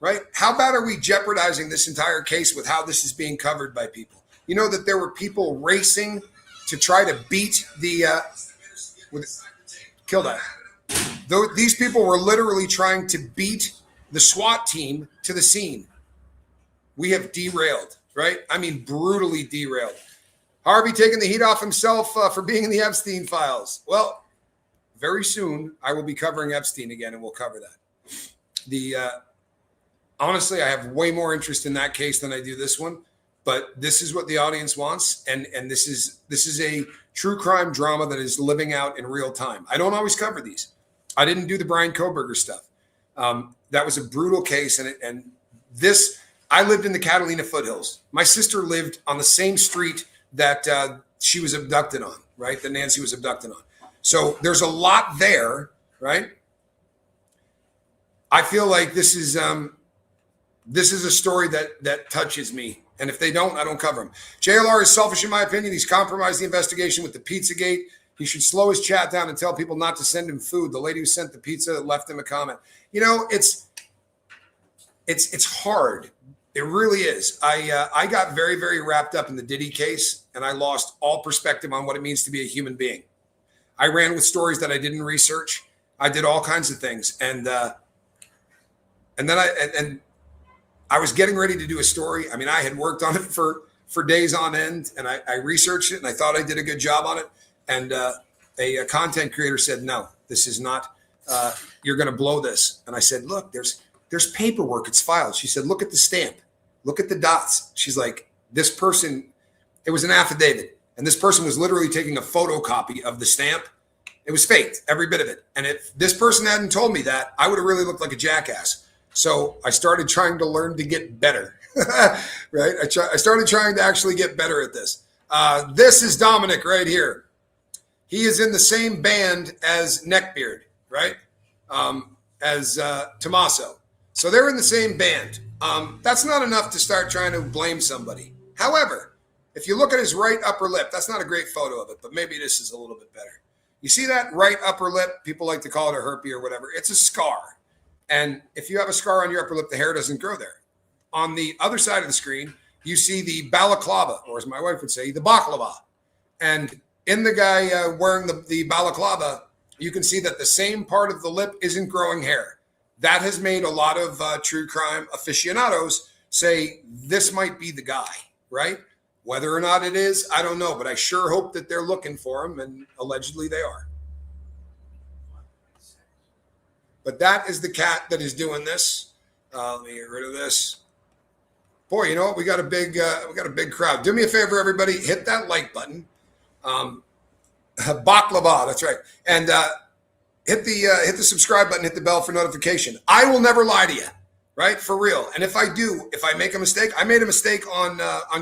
Right? How bad are we jeopardizing this entire case with how this is being covered by people? You know that there were people racing to try to beat kill that. These people were literally trying to beat the SWAT team to the scene. We have derailed, right? I mean, brutally derailed. Harvey taking the heat off himself for being in the Epstein files. Well, very soon I will be covering Epstein again, and we'll cover that. Honestly, I have way more interest in that case than I do this one, but this is what the audience wants, and this is a true crime drama that is living out in real time. I don't always cover these. I didn't do the Brian Koberger stuff. That was a brutal case, and this, I lived in the Catalina foothills. My sister lived on the same street that she was abducted on, right? That Nancy was abducted on. So there's a lot there, right? I feel like this is a story that touches me. And if they don't, I don't cover them. JLR is selfish in my opinion. He's compromised the investigation with the Pizzagate. He should slow his chat down and tell people not to send him food. The lady who sent the pizza left him a comment. You know, it's hard. It really is. I got very, very wrapped up in the Diddy case, and I lost all perspective on what it means to be a human being. I ran with stories that I didn't research. I did all kinds of things, and then I was getting ready to do a story. I mean, I had worked on it for days on end, and I researched it, and I thought I did a good job on it. And a content creator said, "No, this is not. You're going to blow this." And I said, "Look, there's paperwork. It's filed." She said, "Look at the stamp. Look at the dots." She's like, "This person, it was an affidavit, and this person was literally taking a photocopy of the stamp. It was faked, every bit of it. And if this person hadn't told me that, I would have really looked like a jackass." So I started trying to learn to get better, right? I started trying to actually get better at this. This is Dominic right here. He is in the same band as Neckbeard, right? As Tommaso. So they're in the same band. That's not enough to start trying to blame somebody. However, if you look at his right upper lip, that's not a great photo of it, but maybe this is a little bit better. You see that right upper lip? People like to call it a herpy or whatever. It's a scar. And if you have a scar on your upper lip, the hair doesn't grow there. On the other side of the screen, you see the balaclava, or as my wife would say, the baklava. And in the guy wearing the balaclava, you can see that the same part of the lip isn't growing hair. That has made a lot of true crime aficionados say this might be the guy, right? Whether or not it is, I don't know, but I sure hope that they're looking for him, and allegedly they are. But that is the cat that is doing this. Let me get rid of this. Boy, you know what? We got a big crowd. Do me a favor, everybody. Hit that like button. Baklava, that's right. And hit the subscribe button, hit the bell for notification. I will never lie to you, right? For real. And if I make a mistake, I made a mistake on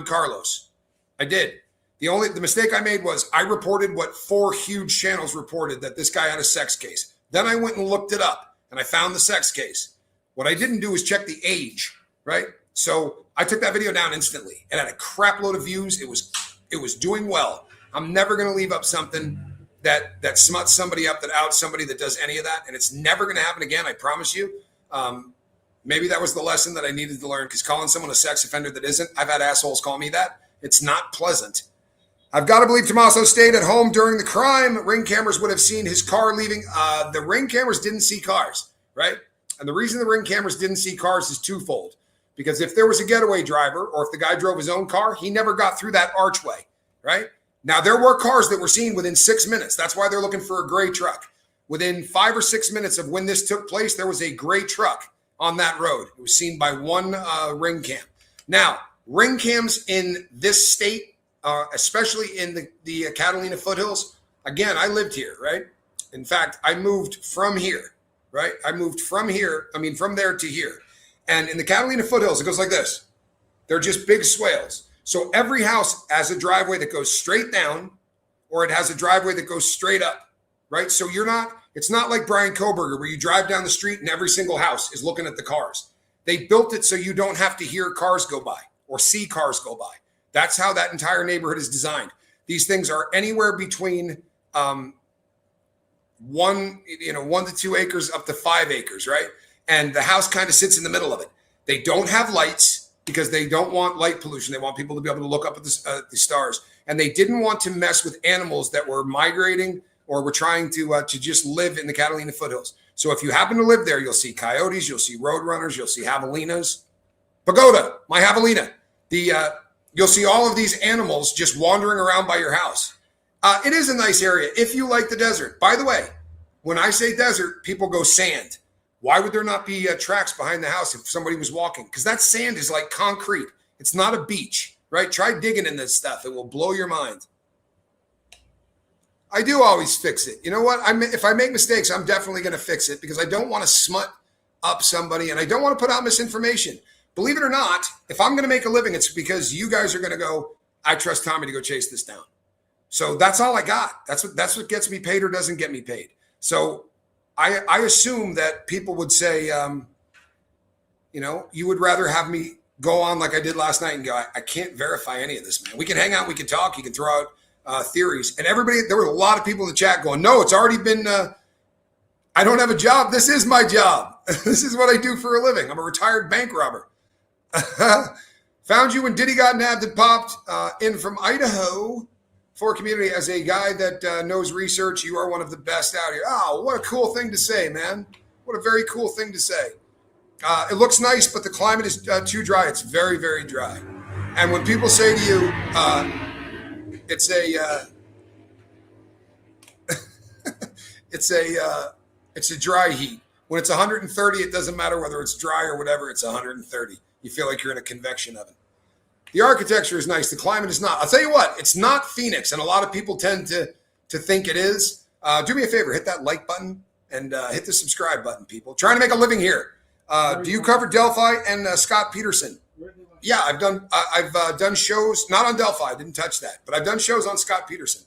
Carlos. I did. The mistake I made was I reported what 4 huge channels reported, that this guy had a sex case. Then I went and looked it up and I found the sex case. What I didn't do is check the age, right? So I took that video down instantly. It had a crap load of views. It was doing well. I'm never going to leave up something that smuts somebody up, that outs somebody, that does any of that. And it's never going to happen again. I promise you. Maybe that was the lesson that I needed to learn, because calling someone a sex offender that isn't, I've had assholes call me that. It's not pleasant. I've got to believe Tommaso stayed at home during the crime. Ring cameras would have seen his car leaving. The ring cameras didn't see cars, right? And the reason the ring cameras didn't see cars is twofold. Because if there was a getaway driver, or if the guy drove his own car, he never got through that archway, right? Now, there were cars that were seen within 6 minutes. That's why they're looking for a gray truck. Within 5 or 6 minutes of when this took place, there was a gray truck on that road. It was seen by one ring cam. Now, ring cams in this state, especially in the Catalina foothills, again, I lived here, right? In fact, I moved from here, right? I moved from there to here. And in the Catalina foothills, it goes like this. They're just big swales. So every house has a driveway that goes straight down, or it has a driveway that goes straight up, right? So it's not like Brian Koberger, where you drive down the street and every single house is looking at the cars. They built it so you don't have to hear cars go by or see cars go by. That's how that entire neighborhood is designed. These things are anywhere between 1 to 2 acres up to 5 acres, right? And the house kind of sits in the middle of it. They don't have lights because they don't want light pollution. They want people to be able to look up at the stars. And they didn't want to mess with animals that were migrating or were trying to just live in the Catalina foothills. So if you happen to live there, you'll see coyotes, you'll see roadrunners, you'll see javelinas. Pagoda, my javelina. You'll see all of these animals just wandering around by your house. It is a nice area if you like the desert. By the way, when I say desert, people go sand. Why would there not be tracks behind the house if somebody was walking? Because that sand is like concrete. It's not a beach, right? Try digging in this stuff. It will blow your mind. I do always fix it. You know what? If I make mistakes, I'm definitely going to fix it, because I don't want to smut up somebody and I don't want to put out misinformation. Believe it or not, if I'm going to make a living, it's because you guys are going to go, I trust Tommy to go chase this down. So that's all I got. That's what gets me paid or doesn't get me paid. So I assume that people would say, you would rather have me go on like I did last night and go, I can't verify any of this, man. We can hang out, we can talk, you can throw out theories. And there were a lot of people in the chat going, no, it's already been, I don't have a job. This is my job. This is what I do for a living. I'm a retired bank robber. Found you when Diddy got nabbed and popped in from Idaho. For community, as a guy that knows research, you are one of the best out here. Oh, what a cool thing to say, man. What a very cool thing to say. It looks nice, but the climate is too dry. It's very, very dry. And when people say to you, it's a dry heat. When it's 130, it doesn't matter whether it's dry or whatever, it's 130. You feel like you're in a convection oven. The architecture is nice. The climate is not. I'll tell you what, it's not Phoenix, and a lot of people tend to think it is. Do me a favor, hit that like button and hit the subscribe button, people. Trying to make a living here. Do you cover Delphi and Scott Peterson? Yeah, I've done shows, not on Delphi, I didn't touch that, but I've done shows on Scott Peterson.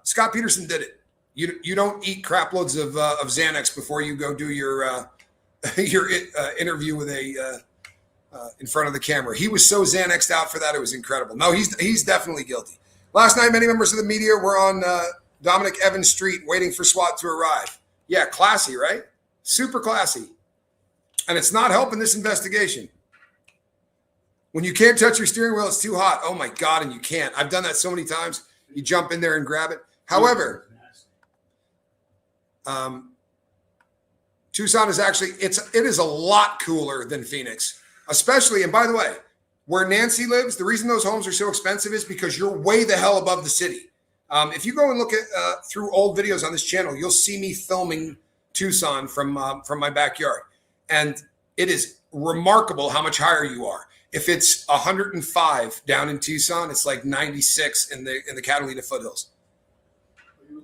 Scott Peterson did it. You don't eat crap loads of Xanax before you go do your interview with in front of the camera. He was so Xanaxed out for that. It was incredible. No, he's definitely guilty. Last night, many members of the media were on Dominic Evans Street waiting for SWAT to arrive. Yeah, classy, right? Super classy. And it's not helping this investigation. When you can't touch your steering wheel, it's too hot. Oh my God, and you can't. I've done that so many times. You jump in there and grab it. However, Tucson is actually, it is a lot cooler than Phoenix. Especially, and by the way, where Nancy lives, the reason those homes are so expensive is because you're way the hell above the city. If you go and look at through old videos on this channel, you'll see me filming Tucson from my backyard. And it is remarkable how much higher you are. If it's 105 down in Tucson, it's like 96 in the Catalina foothills.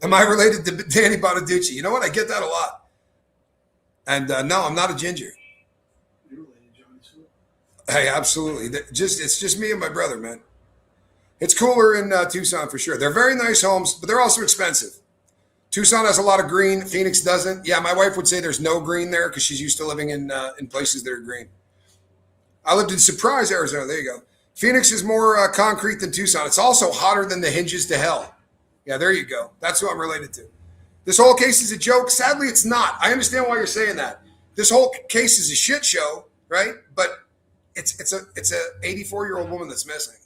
Am I related to Danny Bonaducci? You know what? I get that a lot. And no, I'm not a ginger. You're related to Johnny Sue. Hey, absolutely. It's just me and my brother, man. It's cooler in Tucson for sure. They're very nice homes, but they're also expensive. Tucson has a lot of green. Phoenix doesn't. Yeah, my wife would say there's no green there because she's used to living in places that are green. I lived in Surprise, Arizona. There you go. Phoenix is more concrete than Tucson. It's also hotter than the hinges to hell. Yeah, there you go. That's who I'm related to. This whole case is a joke. Sadly, it's not. I understand why you're saying that. This whole case is a shit show, right? But it's a 84-year-old woman that's missing.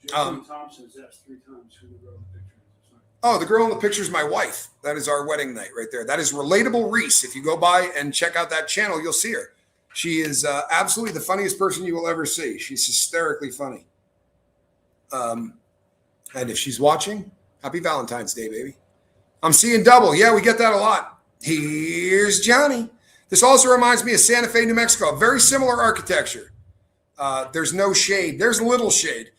Jason Thompson's asked 3 times who the girl in the picture is. Oh, the girl in the picture is my wife. That is our wedding night right there. That is Relatable Reese. If you go by and check out that channel, you'll see her. She is absolutely the funniest person you will ever see. She's hysterically funny. And if she's watching, happy Valentine's Day, baby. I'm seeing double. Yeah, we get that a lot. Here's Johnny. This also reminds me of Santa Fe, New Mexico. Very similar architecture. There's no shade. There's little shade.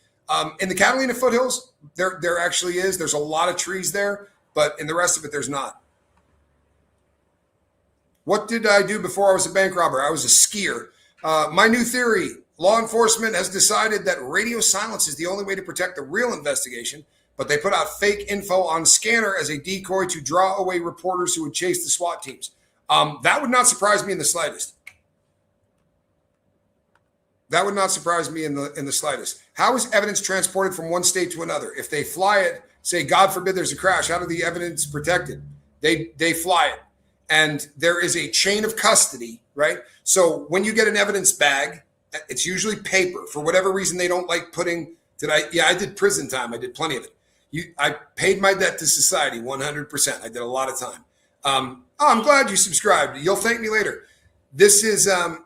In the Catalina foothills, there actually is. There's a lot of trees there, but in the rest of it, there's not. What did I do before I was a bank robber? I was a skier. My new theory, law enforcement has decided that radio silence is the only way to protect the real investigation, but they put out fake info on Scanner as a decoy to draw away reporters who would chase the SWAT teams. That would not surprise me in the slightest. That would not surprise me in the slightest. How is evidence transported from one state to another? If they fly it, say, God forbid there's a crash, how do the evidence protected? They fly it. And there is a chain of custody, right? So when you get an evidence bag, it's usually paper. For whatever reason, they don't like putting, I did prison time. I did plenty of it. I paid my debt to society 100%. I did a lot of time. I'm glad you subscribed. You'll thank me later. This is a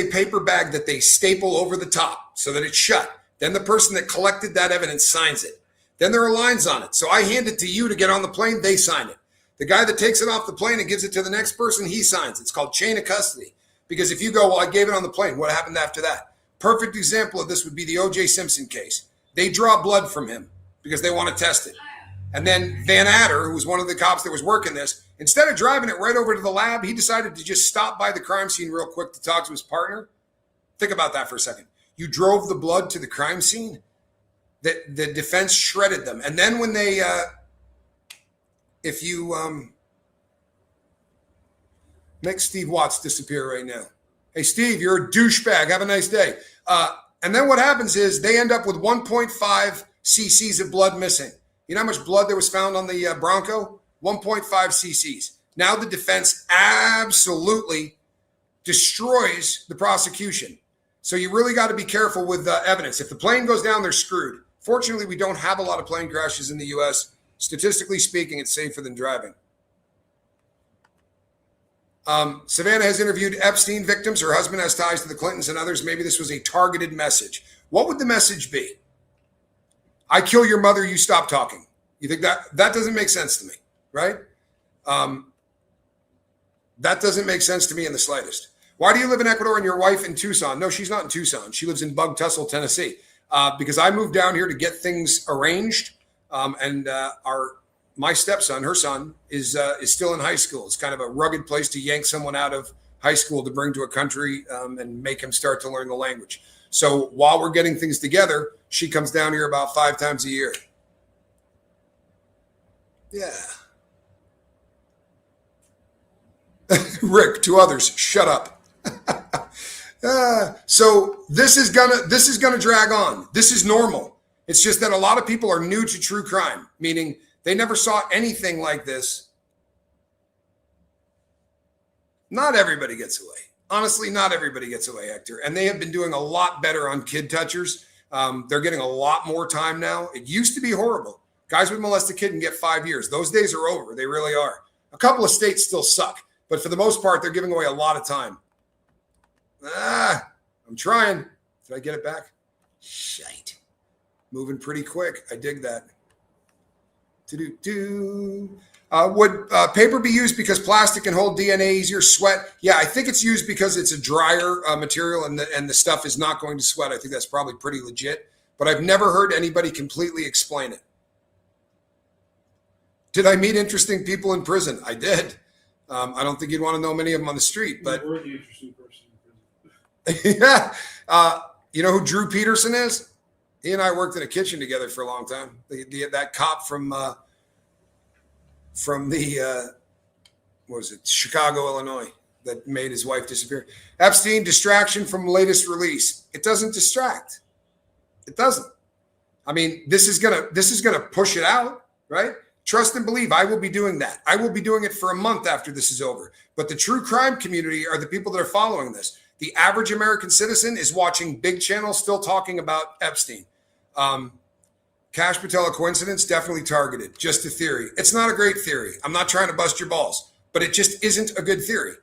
paper bag that they staple over the top so that it's shut. Then the person that collected that evidence signs it. Then there are lines on it. So I hand it to you to get on the plane. They sign it. The guy that takes it off the plane and gives it to the next person, he signs. It's called chain of custody. Because if you go, well, I gave it on the plane, what happened after that? Perfect example of this would be the O.J. Simpson case. They draw blood from him because they want to test it. And then Van Adder, who was one of the cops that was working this, instead of driving it right over to the lab, he decided to just stop by the crime scene real quick to talk to his partner. Think about that for a second. You drove the blood to the crime scene. The defense shredded them. And then when they... if you make Steve Watts disappear right now. Hey, Steve, you're a douchebag. Have a nice day. And then what happens is they end up with 1.5 cc's of blood missing. You know how much blood there was found on the Bronco? 1.5 cc's. Now the defense absolutely destroys the prosecution. So you really got to be careful with evidence. If the plane goes down, they're screwed. Fortunately, we don't have a lot of plane crashes in the U.S., statistically speaking, it's safer than driving. Savannah has interviewed Epstein victims. Her husband has ties to the Clintons and others. Maybe this was a targeted message. What would the message be? I kill your mother, you stop talking. You think that doesn't make sense to me, right? That doesn't make sense to me in the slightest. Why do you live in Ecuador and your wife in Tucson? No, she's not in Tucson. She lives in Bug Tussle, Tennessee. Because I moved down here to get things arranged. My stepson, her son, is still in high school. It's kind of a rugged place to yank someone out of high school to bring to a country and make him start to learn the language. So while we're getting things together, she comes down here about 5 times a year. Yeah. Rick, to others, shut up. So this is gonna drag on. This is normal. It's just that a lot of people are new to true crime, meaning they never saw anything like this. Not everybody gets away. Honestly, not everybody gets away, Hector. And they have been doing a lot better on kid touchers. They're getting a lot more time now. It used to be horrible. Guys would molest a kid and get 5 years. Those days are over. They really are. A couple of states still suck. But for the most part, they're giving away a lot of time. I'm trying. Did I get it back? Shite. Moving pretty quick. I dig that. Would paper be used because plastic can hold DNA easier? Sweat? Yeah, I think it's used because it's a drier material and the stuff is not going to sweat. I think that's probably pretty legit, but I've never heard anybody completely explain it. Did I meet interesting people in prison? I did. I don't think you'd want to know many of them on the street, but you were the interesting person in prison. yeah. You know who Drew Peterson is? He and I worked in a kitchen together for a long time. That cop from the what was it, Chicago, Illinois, that made his wife disappear. Epstein, distraction from latest release. It doesn't distract. It doesn't. I mean, this is gonna push it out, right? Trust and believe. I will be doing that. I will be doing it for a month after this is over. But the true crime community are the people that are following this. The average American citizen is watching big channels still talking about Epstein. Cash Patel, a coincidence? Definitely targeted. Just a theory. It's not a great theory. I'm not trying to bust your balls, but it just isn't a good theory.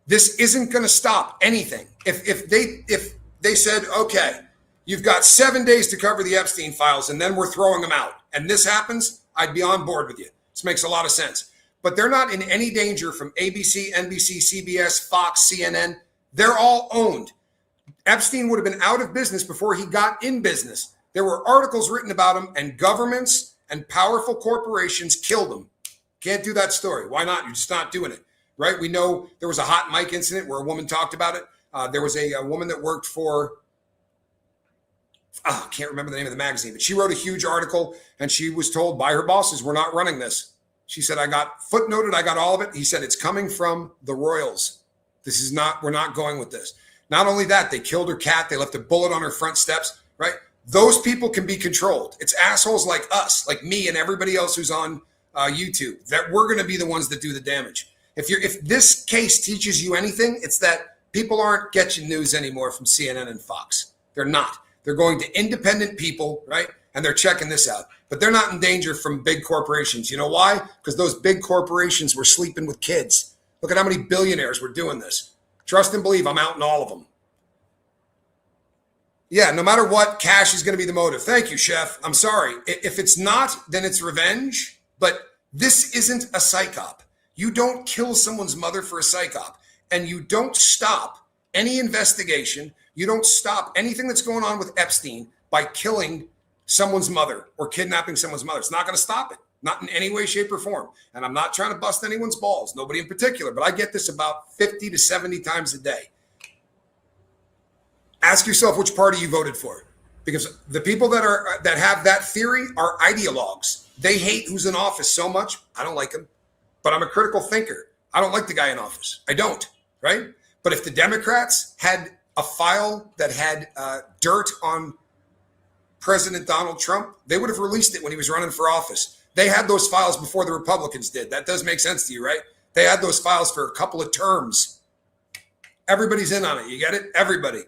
This isn't going to stop anything. If they said, okay, you've got 7 days to cover the Epstein files and then we're throwing them out, and this happens, I'd be on board with you. This makes a lot of sense. But they're not in any danger from ABC, NBC, CBS, Fox, CNN. They're all owned. Epstein would have been out of business before he got in business. There were articles written about him, and governments and powerful corporations killed him. Can't do that story. Why not? You're just not doing it, right? We know there was a hot mic incident where a woman talked about it. There was a woman that worked for, I can't remember the name of the magazine, but she wrote a huge article, and she was told by her bosses, we're not running this. She said, I got footnoted, I got all of it. He said, it's coming from the royals. We're not going with this. Not only that, they killed her cat. They left a bullet on her front steps, right? Those people can be controlled. It's assholes like us, like me and everybody else who's on YouTube, that we're going to be the ones that do the damage. If this case teaches you anything, it's that people aren't getting news anymore from CNN and Fox. They're not. They're going to independent people, right? And they're checking this out. But they're not in danger from big corporations. You know why? Because those big corporations were sleeping with kids. Look at how many billionaires were doing this. Trust and believe, I'm out in all of them. Yeah, no matter what, cash is going to be the motive. Thank you, Chef. I'm sorry. If it's not, then it's revenge. But this isn't a psychop. You don't kill someone's mother for a psychop. And you don't stop any investigation. You don't stop anything that's going on with Epstein by killing someone's mother or kidnapping someone's mother. It's not going to stop it. Not in any way, shape, or form. And I'm not trying to bust anyone's balls. Nobody in particular. But I get this about 50 to 70 times a day. Ask yourself which party you voted for, because the people that have that theory are ideologues. They hate who's in office so much. I don't like him, but I'm a critical thinker. I don't like the guy in office. I don't, right? But if the Democrats had a file that had dirt on President Donald Trump, they would have released it when he was running for office. They had those files before the Republicans did. That does make sense to you, right? They had those files for a couple of terms. Everybody's in on it. You get it? Everybody.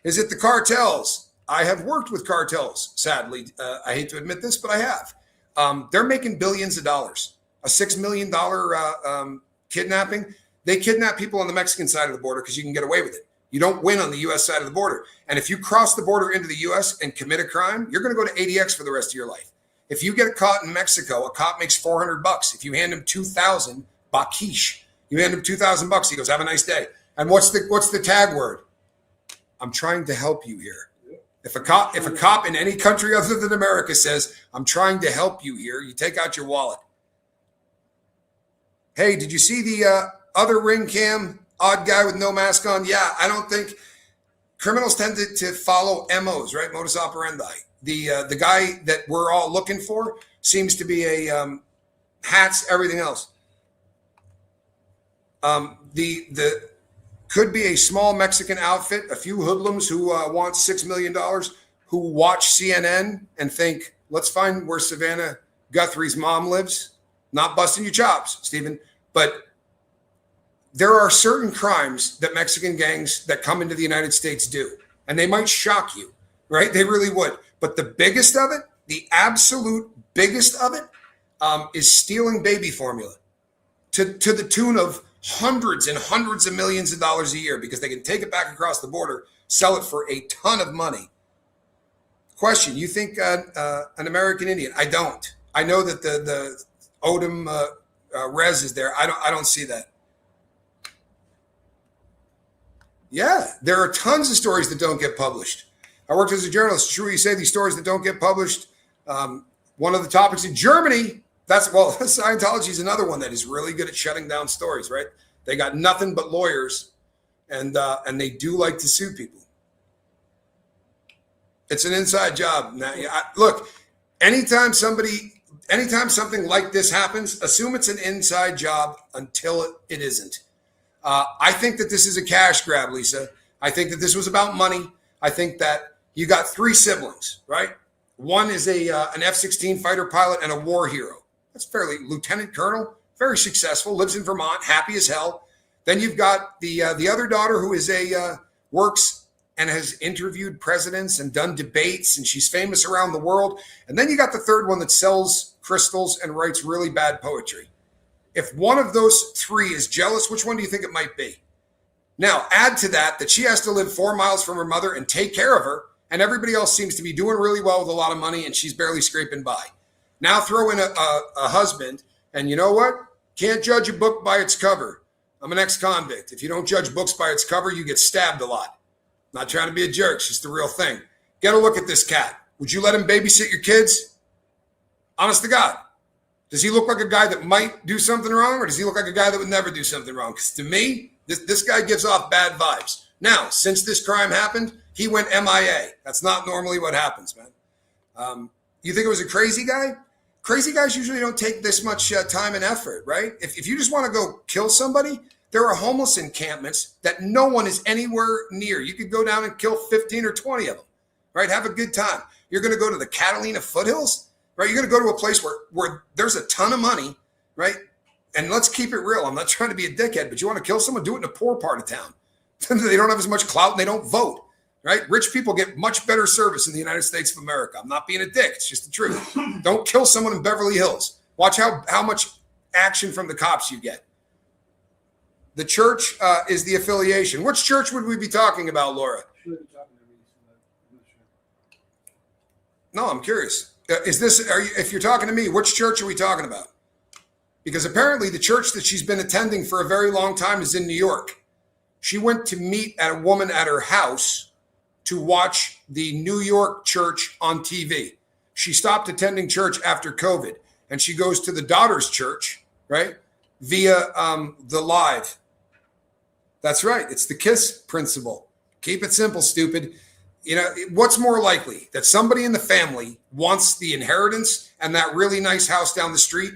Is it the cartels? I have worked with cartels, sadly. I hate to admit this, but I have. They're making billions of dollars. A $6 million kidnapping. They kidnap people on the Mexican side of the border because you can get away with it. You don't win on the U.S. side of the border. And if you cross the border into the U.S. and commit a crime, you're going to go to ADX for the rest of your life. If you get caught in Mexico, a cop makes $400. If you hand him 2,000 bakish, you hand him $2,000. He goes, "Have a nice day." And what's the tag word? I'm trying to help you here. If a cop in any country other than America says, "I'm trying to help you here," you take out your wallet. Hey, did you see the other ring cam? Odd guy with no mask on? Yeah, I don't think criminals tend to follow MOs, right? Modus operandi. The guy that we're all looking for seems to be a hats, everything else. The could be a small Mexican outfit, a few hoodlums who want $6 million, who watch CNN and think, let's find where Savannah Guthrie's mom lives. Not busting your chops, Stephen, but there are certain crimes that Mexican gangs that come into the United States do, and they might shock you, right? They really would. But the biggest of it, the absolute biggest of it, is stealing baby formula to the tune of hundreds and hundreds of millions of dollars a year, because they can take it back across the border, sell it for a ton of money. Question, you think an American Indian? I don't. I know that the Odom Rez is there. I don't see that. Yeah, there are tons of stories that don't get published. I worked as a journalist. It's true you say these stories that don't get published. One of the topics in Germany, Scientology is another one that is really good at shutting down stories, right? They got nothing but lawyers, and they do like to sue people. It's an inside job. Now, look, anytime something like this happens, assume it's an inside job until it isn't. I think that this is a cash grab, Lisa. I think that this was about money. I think that you got 3 siblings, right? One is an F-16 fighter pilot and a war hero. That's fairly lieutenant colonel, very successful, lives in Vermont, happy as hell. Then you've got the other daughter who is works and has interviewed presidents and done debates, and she's famous around the world. And then you got the third one that sells crystals and writes really bad poetry. If one of those 3 is jealous, which one do you think it might be? Now, add to that she has to live 4 miles from her mother and take care of her, and everybody else seems to be doing really well with a lot of money, and she's barely scraping by. Now throw in a husband, and you know what? Can't judge a book by its cover. I'm an ex-convict. If you don't judge books by its cover, you get stabbed a lot. Not trying to be a jerk. It's just the real thing. Get a look at this cat. Would you let him babysit your kids? Honest to God. Does he look like a guy that might do something wrong, or does he look like a guy that would never do something wrong? Because to me, this guy gives off bad vibes. Now, since this crime happened, he went MIA. That's not normally what happens, man. You think it was a crazy guy? Crazy guys usually don't take this much time and effort, right? If you just want to go kill somebody, there are homeless encampments that no one is anywhere near. You could go down and kill 15 or 20 of them, right? Have a good time. You're going to go to the Catalina foothills, right? You're going to go to a place where there's a ton of money, right? And let's keep it real. I'm not trying to be a dickhead, but you want to kill someone, do it in a poor part of town. They don't have as much clout and they don't vote, right? Rich people get much better service in the United States of America. I'm not being a dick. It's just the truth. Don't kill someone in Beverly Hills. Watch how much action from the cops you get. The church is the affiliation. Which church would we be talking about, Laura? No, I'm curious. If you're talking to me, which church are we talking about? Because apparently the church that she's been attending for a very long time is in New York. She went to meet a woman at her house to watch the New York church on TV. She stopped attending church after COVID, and she goes to the daughter's church, right, via the live. That's right. It's the KISS principle. Keep it simple, stupid. You know, what's more likely, that somebody in the family wants the inheritance and that really nice house down the street,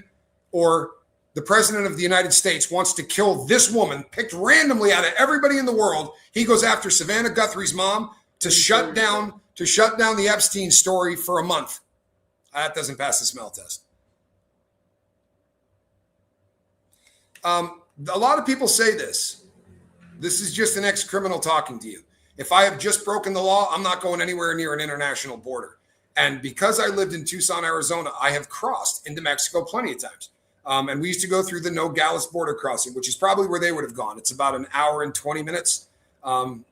or the president of the United States wants to kill this woman picked randomly out of everybody in the world? He goes after Savannah Guthrie's mom to shut down the Epstein story for a month. That doesn't pass the smell test. A lot of people say this. This is just an ex-criminal talking to you. If I have just broken the law, I'm not going anywhere near an international border. And because I lived in Tucson, Arizona, I have crossed into Mexico plenty of times. And we used to go through the Nogales border crossing, which is probably where they would have gone. It's about an hour and 20 minutes. Going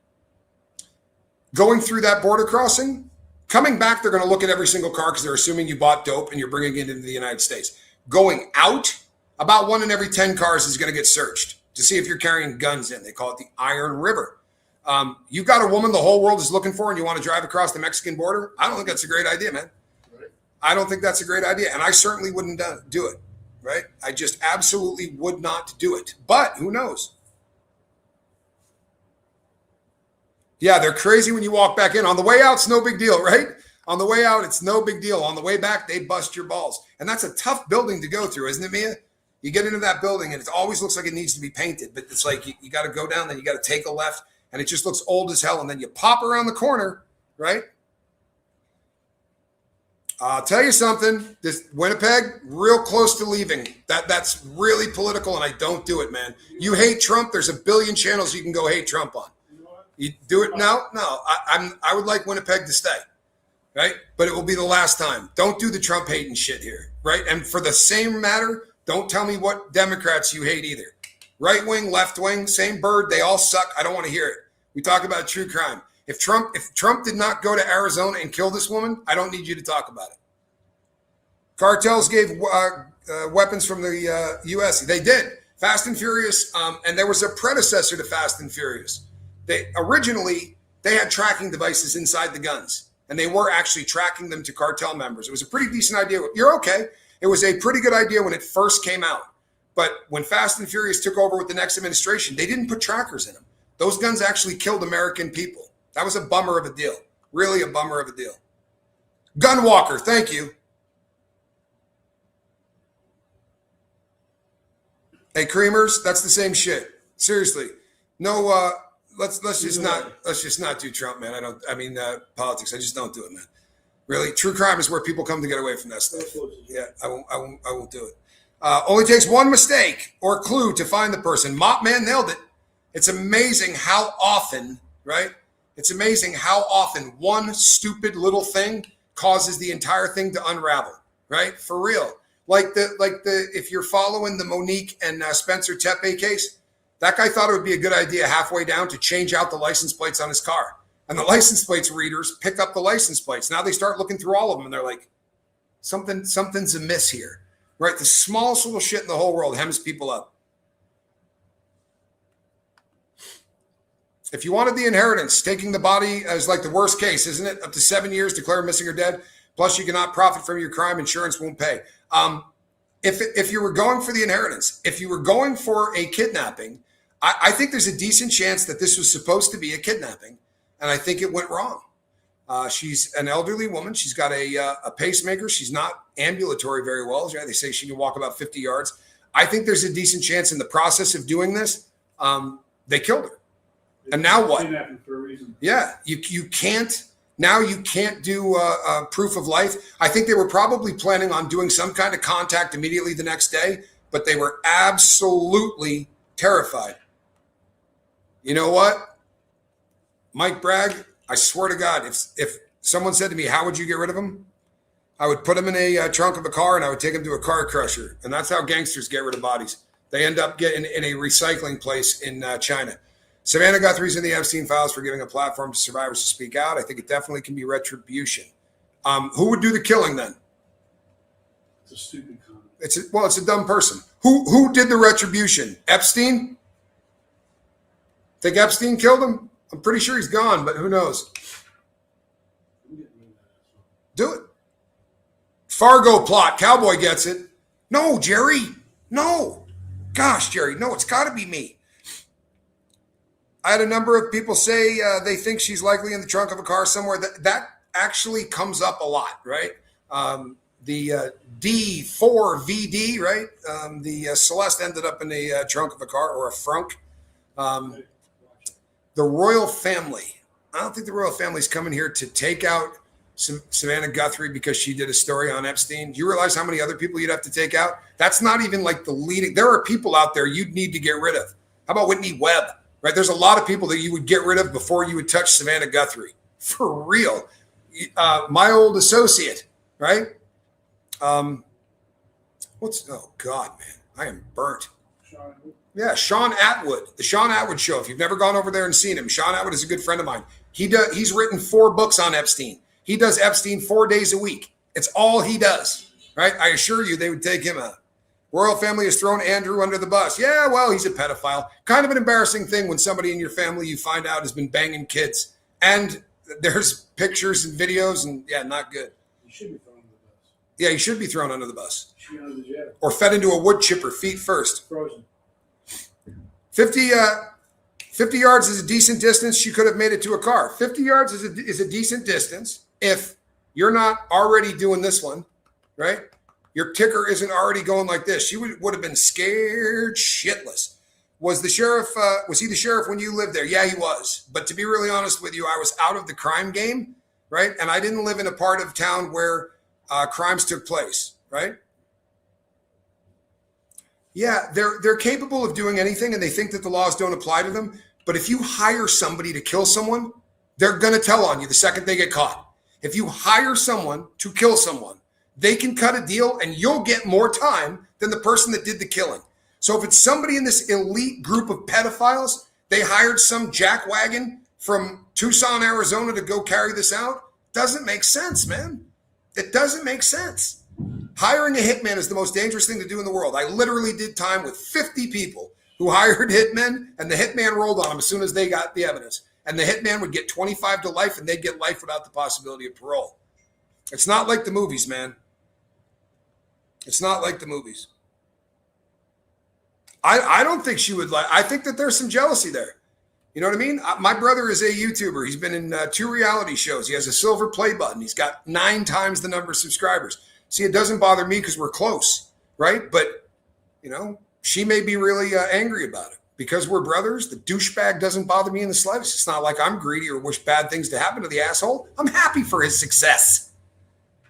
through that border crossing, coming back, they're going to look at every single car because they're assuming you bought dope and you're bringing it into the United States. Going out, about 1 in every 10 cars is going to get searched to see if you're carrying guns in. They call it the Iron River. You've got a woman the whole world is looking for and you want to drive across the Mexican border? I don't think that's a great idea, man. Right. I don't think that's a great idea. And I certainly wouldn't do it, right? I just absolutely would not do it. But who knows? Yeah, they're crazy when you walk back in. On the way out, it's no big deal, right? On the way out, it's no big deal. On the way back, they bust your balls. And that's a tough building to go through, isn't it, Mia? You get into that building and it always looks like it needs to be painted, but it's like you got to go down, then you got to take a left, and it just looks old as hell. And then you pop around the corner, right? I'll tell you something. This Winnipeg, real close to leaving. That's really political, and I don't do it, man. You hate Trump, there's a billion channels you can go hate Trump on. You do it now? No. I would like Winnipeg to stay, right? But it will be the last time. Don't do the Trump hating shit here, right? And for the same matter, don't tell me what Democrats you hate either. Right wing, left wing, same bird. They all suck. I don't want to hear it. We talk about true crime. If Trump did not go to Arizona and kill this woman, I don't need you to talk about it. Cartels gave weapons from the U.S. They did. Fast and Furious, and there was a predecessor to Fast and Furious. They had tracking devices inside the guns, and they were actually tracking them to cartel members. It was a pretty decent idea. You're okay. It was a pretty good idea when it first came out. But when Fast and Furious took over with the next administration, they didn't put trackers in them. Those guns actually killed American people. That was a bummer of a deal. Really a bummer of a deal. Gunwalker, thank you. Hey, Creamers, that's the same shit. Seriously. No, let's just not do Trump, man. Politics. I just don't do it, man. Really, true crime is where people come to get away from that stuff. Yeah, I won't do it. Only takes one mistake or clue to find the person. Mop Man nailed it. It's amazing how often, right? It's amazing how often one stupid little thing causes the entire thing to unravel, right? For real. Like if you're following the Monique and Spencer Tepe case, that guy thought it would be a good idea halfway down to change out the license plates on his car. And the license plates readers pick up the license plates. Now they start looking through all of them and they're like, something's amiss here, right? The smallest little shit in the whole world hems people up. If you wanted the inheritance, taking the body is like the worst case, isn't it? Up to 7 years, declare missing or dead. Plus, you cannot profit from your crime. Insurance won't pay. If you were going for the inheritance, if you were going for a kidnapping, I think there's a decent chance that this was supposed to be a kidnapping, and I think it went wrong. She's an elderly woman. She's got a pacemaker. She's not ambulatory very well. They say she can walk about 50 yards. I think there's a decent chance in the process of doing this, they killed her. And now what? For a reason. Yeah, you can't. Now you can't do proof of life. I think they were probably planning on doing some kind of contact immediately the next day, but they were absolutely terrified. You know what? Mike Bragg, I swear to God, if someone said to me, how would you get rid of him? I would put him in a trunk of a car and I would take him to a car crusher. And that's how gangsters get rid of bodies. They end up getting in a recycling place in China. Savannah Guthrie's in the Epstein files for giving a platform to survivors to speak out. I think it definitely can be retribution. Who would do the killing then? It's a stupid comment. It's a dumb person. Who did the retribution? Epstein? Think Epstein killed him? I'm pretty sure he's gone, but who knows? Do it. Fargo plot. Cowboy gets it. No, Jerry. No. Gosh, Jerry. No, it's got to be me. I had a number of people say they think she's likely in the trunk of a car somewhere. That actually comes up a lot, right? The D4VD, right? The Celeste ended up in the trunk of a car or a frunk. The royal family. I don't think the royal family's coming here to take out Savannah Guthrie because she did a story on Epstein. Do you realize how many other people you'd have to take out? That's not even like the leading. There are people out there you'd need to get rid of. How about Whitney Webb? Right, there's a lot of people that you would get rid of before you would touch Savannah Guthrie. For real. My old associate, right? Oh, God, man. I am burnt. Yeah, Sean Atwood. The Sean Atwood Show. If you've never gone over there and seen him, Sean Atwood is a good friend of mine. He's written 4 books on Epstein. He does Epstein 4 days a week. It's all he does, right? I assure you they would take him out. Royal family has thrown Andrew under the bus. Yeah, well, he's a pedophile. Kind of an embarrassing thing when somebody in your family you find out has been banging kids. And there's pictures and videos and, yeah, not good. He should be thrown under the bus. Yeah, he should be thrown under the bus. Should be under the jail. Or fed into a wood chipper, feet first. Frozen. 50 yards is a decent distance. She could have made it to a car. 50 yards is a decent distance if you're not already doing this one, right? Your ticker isn't already going like this. She would have been scared shitless. Was he the sheriff when you lived there? Yeah, he was. But to be really honest with you, I was out of the crime game, right? And I didn't live in a part of town where crimes took place, right? Yeah, they're capable of doing anything and they think that the laws don't apply to them. But if you hire somebody to kill someone, they're going to tell on you the second they get caught. If you hire someone to kill someone, they can cut a deal and you'll get more time than the person that did the killing. So if it's somebody in this elite group of pedophiles, they hired some jackwagon from Tucson, Arizona to go carry this out, doesn't make sense, man. It doesn't make sense. Hiring a hitman is the most dangerous thing to do in the world. I literally did time with 50 people who hired hitmen, and the hitman rolled on them as soon as they got the evidence. And the hitman would get 25 to life, and they'd get life without the possibility of parole. It's not like the movies, man. It's not like the movies. I don't think she would like. I think that there's some jealousy there. You know what I mean? My brother is a YouTuber. He's been in 2 reality shows. He has a silver play button. He's got 9 times the number of subscribers. See, it doesn't bother me because we're close, right? But, you know, she may be really angry about it. Because we're brothers, the douchebag doesn't bother me in the slightest. It's not like I'm greedy or wish bad things to happen to the asshole. I'm happy for his success.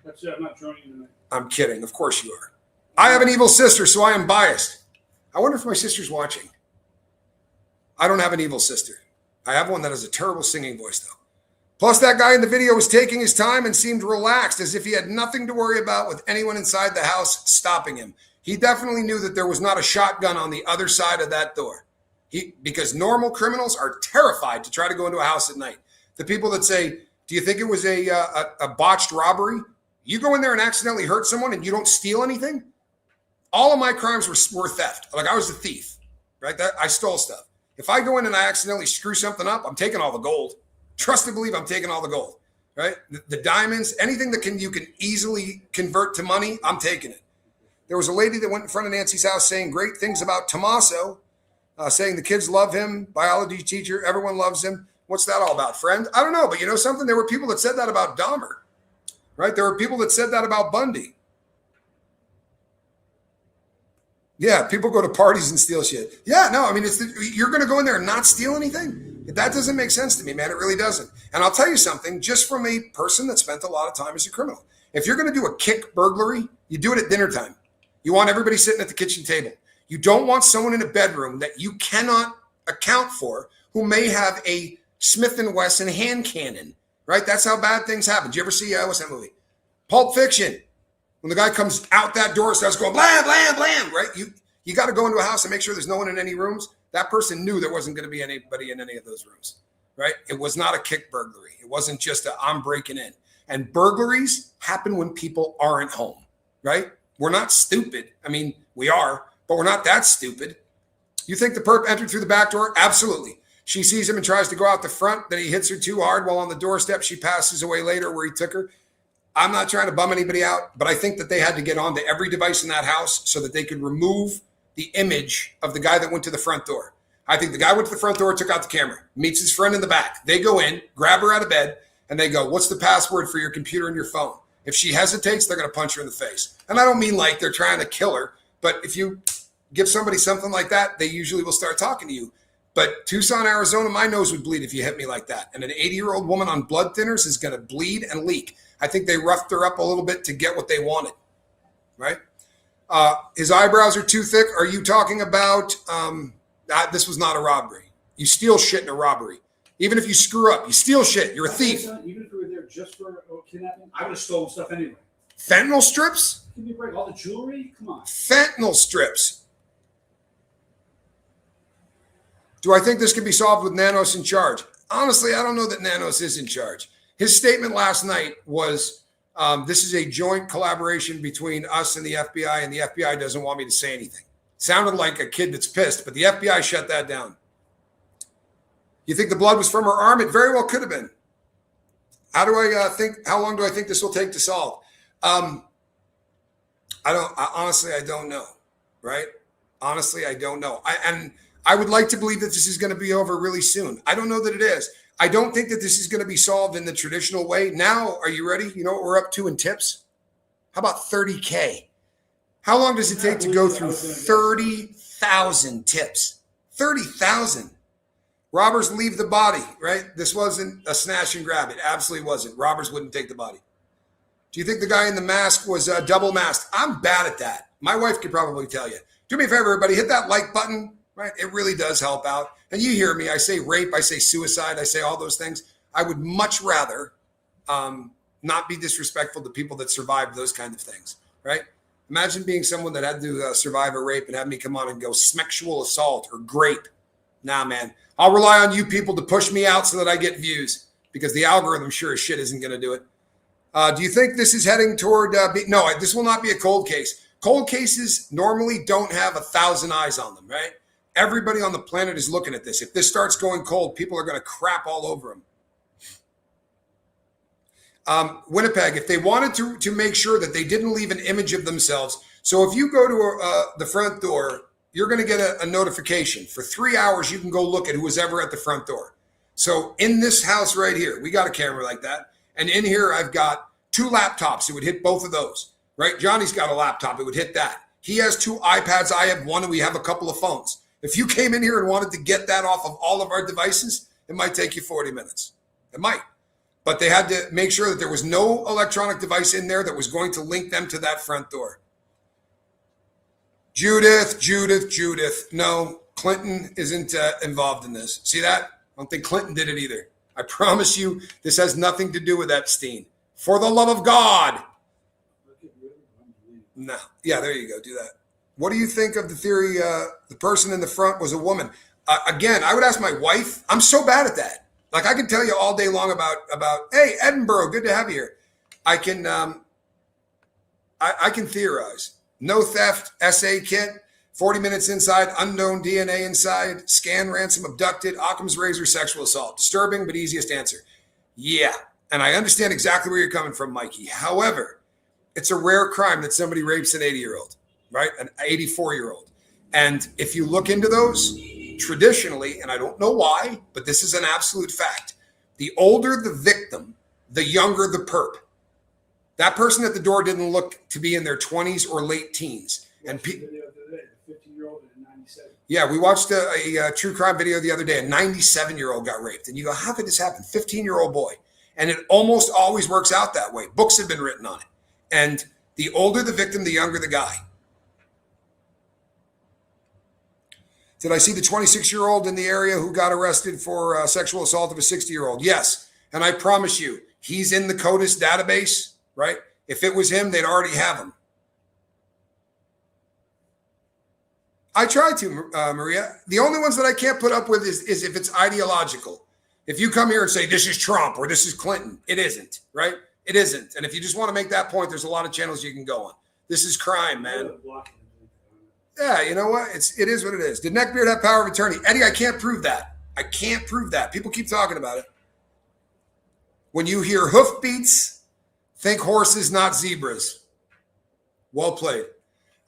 That's it. I'm not joining you tonight. I'm kidding. Of course you are. I have an evil sister, so I am biased. I wonder if my sister's watching. I don't have an evil sister. I have one that has a terrible singing voice, though. Plus, that guy in the video was taking his time and seemed relaxed, as if he had nothing to worry about with anyone inside the house stopping him. He definitely knew that there was not a shotgun on the other side of that door. Because normal criminals are terrified to try to go into a house at night. The people that say, do you think it was a botched robbery? You go in there and accidentally hurt someone and you don't steal anything? All of my crimes were theft. Like, I was a thief, right? I stole stuff. If I go in and I accidentally screw something up, I'm taking all the gold. Trust and believe I'm taking all the gold, right? The diamonds, anything that you can easily convert to money, I'm taking it. There was a lady that went in front of Nancy's house saying great things about Tommaso, saying the kids love him, biology teacher, everyone loves him. What's that all about, friend? I don't know, but you know something? There were people that said that about Dahmer, right? There were people that said that about Bundy. Yeah, people go to parties and steal shit. Yeah, no, I mean, you're going to go in there and not steal anything? That doesn't make sense to me, man. It really doesn't. And I'll tell you something, just from a person that spent a lot of time as a criminal. If you're going to do a kick burglary, you do it at dinner time. You want everybody sitting at the kitchen table. You don't want someone in a bedroom that you cannot account for who may have a Smith & Wesson hand cannon, right? That's how bad things happen. Did you ever see, what's that movie? Pulp Fiction. When the guy comes out that door and starts going blam, blam, blam, right? You got to go into a house and make sure there's no one in any rooms. That person knew there wasn't going to be anybody in any of those rooms, right? It was not a kick burglary. It wasn't just I'm breaking in. And burglaries happen when people aren't home, right? We're not stupid. I mean, we are, but we're not that stupid. You think the perp entered through the back door? Absolutely. She sees him and tries to go out the front. Then he hits her too hard while on the doorstep. She passes away later where he took her. I'm not trying to bum anybody out, but I think that they had to get onto every device in that house so that they could remove the image of the guy that went to the front door. I think the guy went to the front door, took out the camera, meets his friend in the back. They go in, grab her out of bed, and they go, what's the password for your computer and your phone? If she hesitates, they're going to punch her in the face. And I don't mean like they're trying to kill her, but if you give somebody something like that, they usually will start talking to you. But Tucson, Arizona, my nose would bleed if you hit me like that. And an 80-year-old woman on blood thinners is going to bleed and leak. I think they roughed her up a little bit to get what they wanted, right? His eyebrows are too thick. Are you talking about this was not a robbery? You steal shit in a robbery. Even if you screw up, you steal shit. You're a thief. Even if we were there just for kidnapping, I would have stolen stuff anyway. Fentanyl strips? Give me a break. All the jewelry? Come on. Fentanyl strips. Do I think this can be solved with Nanos in charge? Honestly, I don't know that Nanos is in charge. His statement last night was, this is a joint collaboration between us and the FBI, and the FBI doesn't want me to say anything. Sounded like a kid that's pissed, but the FBI shut that down. You think the blood was from her arm? It very well could have been. How long do I think this will take to solve? Honestly, I don't know, right? Honestly, I don't know. I would like to believe that this is going to be over really soon. I don't know that it is. I don't think that this is going to be solved in the traditional way. Now, are you ready? You know what we're up to in tips? How about 30K? How long does it take to go through 30,000 tips? 30,000. Robbers leave the body, right? This wasn't a snatch and grab. It absolutely wasn't. Robbers wouldn't take the body. Do you think the guy in the mask was double masked? I'm bad at that. My wife could probably tell you. Do me a favor, everybody. Hit that like button, right? It really does help out. And you hear me. I say rape. I say suicide. I say all those things. I would much rather not be disrespectful to people that survived those kind of things, right? Imagine being someone that had to survive a rape and have me come on and go sexual assault or grape. Nah, man. I'll rely on you people to push me out so that I get views because the algorithm sure as shit isn't going to do it. Do you think this is heading toward? No, this will not be a cold case. Cold cases normally don't have 1,000 eyes on them, right? Everybody on the planet is looking at this. If this starts going cold, people are going to crap all over them. Winnipeg, if they wanted to make sure that they didn't leave an image of themselves. So if you go to the front door, you're going to get a notification. For 3 hours, you can go look at who was ever at the front door. So in this house right here, we got a camera like that. And in here, I've got 2 laptops. It would hit both of those, right? Johnny's got a laptop. It would hit that. He has 2 iPads. I have 1, and we have a couple of phones. If you came in here and wanted to get that off of all of our devices, it might take you 40 minutes. It might. But they had to make sure that there was no electronic device in there that was going to link them to that front door. Judith. No, Clinton isn't involved in this. See that? I don't think Clinton did it either. I promise you, this has nothing to do with Epstein. For the love of God. No. Yeah, there you go. Do that. What do you think of the theory the person in the front was a woman? Again, I would ask my wife. I'm so bad at that. Like I can tell you all day long about hey, Edinburgh, good to have you here. I can I can theorize. No theft, SA kit, 40 minutes inside, unknown DNA inside, scan ransom, abducted, Occam's razor, sexual assault. Disturbing, but easiest answer. Yeah. And I understand exactly where you're coming from, Mikey. However, it's a rare crime that somebody rapes an 80-year-old, right? An 84-year-old. And if you look into those, traditionally, and I don't know why, but this is an absolute fact, the older the victim, the younger the perp. That person at the door didn't look to be in their 20s or late teens. And the 15-year-old and 97. Yeah, we watched a true crime video the other day. A 97-year-old got raped. And you go, how could this happen? 15-year-old boy. And it almost always works out that way. Books have been written on it. And the older the victim, the younger the guy. Did I see the 26-year-old in the area who got arrested for sexual assault of a 60-year-old? Yes. And I promise you, he's in the CODIS database, right? If it was him, they'd already have him. I try to, Maria. The only ones that I can't put up with is if it's ideological. If you come here and say, this is Trump or this is Clinton, it isn't, right? It isn't. And if you just want to make that point, there's a lot of channels you can go on. This is crime, man. Yeah, you know what? It is what it is. Did Neckbeard have power of attorney? Eddie, I can't prove that. I can't prove that. People keep talking about it. When you hear hoofbeats, think horses, not zebras. Well played.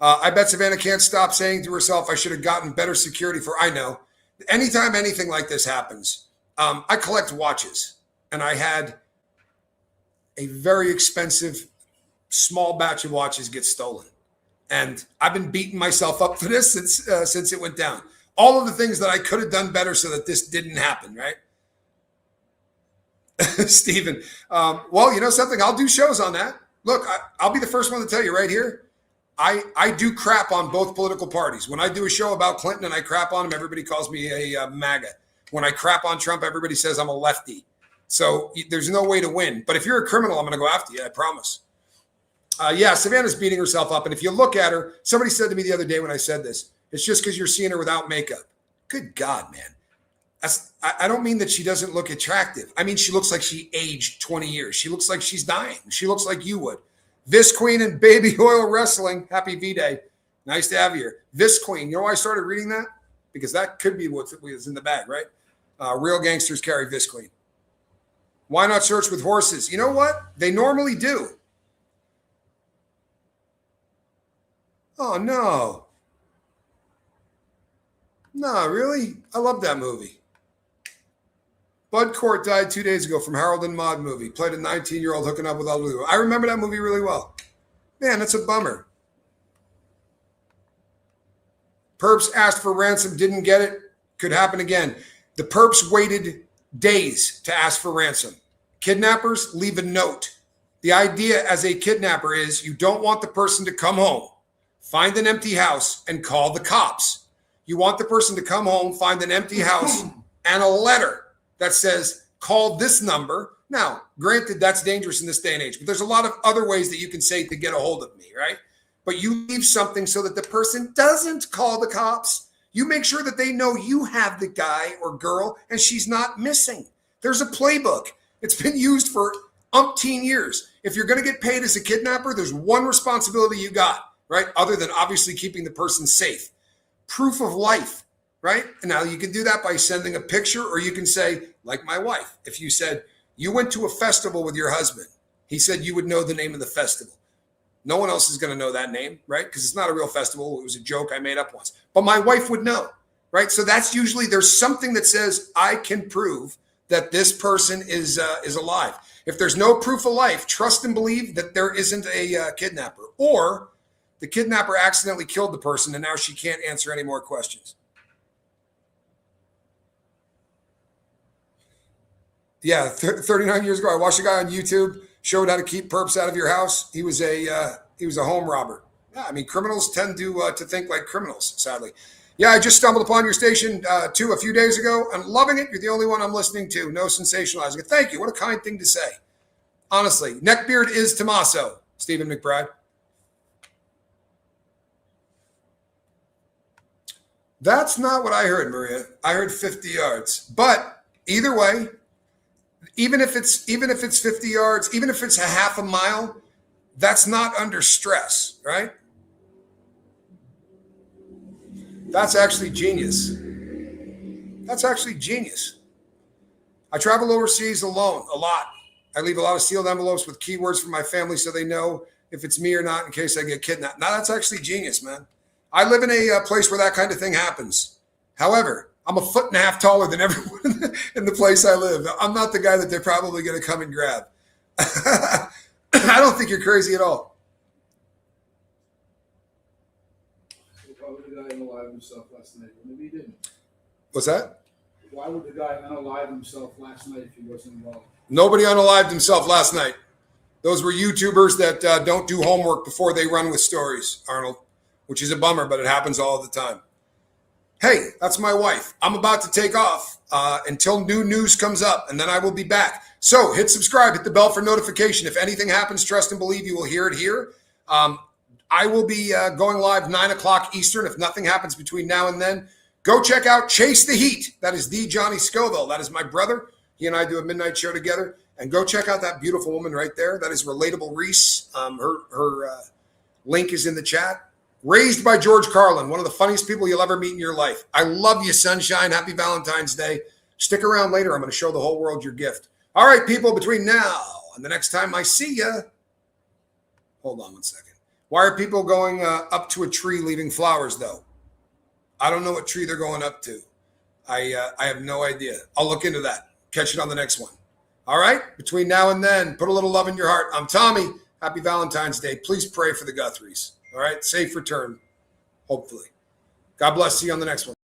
I bet Savannah can't stop saying to herself, I should have gotten better security for, I know. Anytime anything like this happens, I collect watches. And I had a very expensive small batch of watches get stolen. And I've been beating myself up for this since it went down. All of the things that I could have done better so that this didn't happen, right? Stephen, well, you know something? I'll do shows on that. Look, I'll be the first one to tell you right here. I do crap on both political parties. When I do a show about Clinton and I crap on him, everybody calls me a MAGA. When I crap on Trump, everybody says I'm a lefty. So there's no way to win. But if you're a criminal, I'm going to go after you, I promise. Yeah, Savannah's beating herself up. And if you look at her, somebody said to me the other day when I said this, it's just because you're seeing her without makeup. Good God, man. I don't mean that she doesn't look attractive. I mean, she looks like she aged 20 years. She looks like she's dying. She looks like you would. Vis Queen and Baby Oil Wrestling. Happy V-Day. Nice to have you here. Vis Queen. You know why I started reading that? Because that could be what was in the bag, right? Real gangsters carry Vis Queen. Why not search with horses? You know what? They normally do. Oh, no. No, really? I love that movie. Bud Cort died 2 days ago from Harold and Maude movie. Played a 19-year-old hooking up with Alu. I remember that movie really well. Man, that's a bummer. Perps asked for ransom, didn't get it. Could happen again. The perps waited days to ask for ransom. Kidnappers leave a note. The idea as a kidnapper is you don't want the person to come home, find an empty house, and call the cops. You want the person to come home, find an empty house, and a letter that says, call this number. Now, granted, that's dangerous in this day and age, but there's a lot of other ways that you can say to get a hold of me, right? But you leave something so that the person doesn't call the cops. You make sure that they know you have the guy or girl and she's not missing. There's a playbook. It's been used for umpteen years. If you're going to get paid as a kidnapper, there's one responsibility you got, right? Other than obviously keeping the person safe. Proof of life, right? And now you can do that by sending a picture, or you can say, like my wife, if you said you went to a festival with your husband, he said you would know the name of the festival. No one else is going to know that name, right? Because it's not a real festival. It was a joke I made up once. But my wife would know, right? So that's usually, there's something that says I can prove that this person is alive. If there's no proof of life, trust and believe that there isn't a kidnapper, or the kidnapper accidentally killed the person and now she can't answer any more questions. Yeah, 39 years ago, I watched a guy on YouTube showed how to keep perps out of your house. He was a home robber. Yeah, I mean, criminals tend to think like criminals, sadly. Yeah, I just stumbled upon your station too a few days ago. I'm loving it. You're the only one I'm listening to. No sensationalizing it. Thank you. What a kind thing to say. Honestly, neckbeard is Tommaso, Stephen McBride. That's not what I heard, Maria. I heard 50 yards. But either way, even if it's 50 yards, even if it's a half a mile, that's not under stress, right? That's actually genius. That's actually genius. I travel overseas alone a lot. I leave a lot of sealed envelopes with keywords for my family so they know if it's me or not in case I get kidnapped. Now, that's actually genius, man. I live in a place where that kind of thing happens. However, I'm 1.5 feet taller than everyone in the place I live. I'm not the guy that they're probably going to come and grab. I don't think you're crazy at all. Why would the guy unalive himself last night? Maybe he didn't. What's that? Why would the guy unalive himself last night if he wasn't involved? Nobody unalived himself last night. Those were YouTubers that don't do homework before they run with stories, Arnold, which is a bummer, but it happens all the time. Hey, that's my wife. I'm about to take off until new news comes up, and then I will be back. So hit subscribe, hit the bell for notification. If anything happens, trust and believe you will hear it here. I will be going live 9 o'clock Eastern. If nothing happens between now and then, go check out Chase the Heat. That is the Johnny Scoville. That is my brother. He and I do a midnight show together. And go check out that beautiful woman right there. That is Relatable Reese. Her link is in the chat. Raised by George Carlin, one of the funniest people you'll ever meet in your life. I love you, sunshine. Happy Valentine's Day. Stick around later. I'm going to show the whole world your gift. All right, people, between now and the next time I see you. Hold on one second. Why are people going up to a tree leaving flowers, though? I don't know what tree they're going up to. I have no idea. I'll look into that. Catch it on the next one. All right? Between now and then, put a little love in your heart. I'm Tommy. Happy Valentine's Day. Please pray for the Guthries. All right? Safe return, hopefully. God bless. See you on the next one.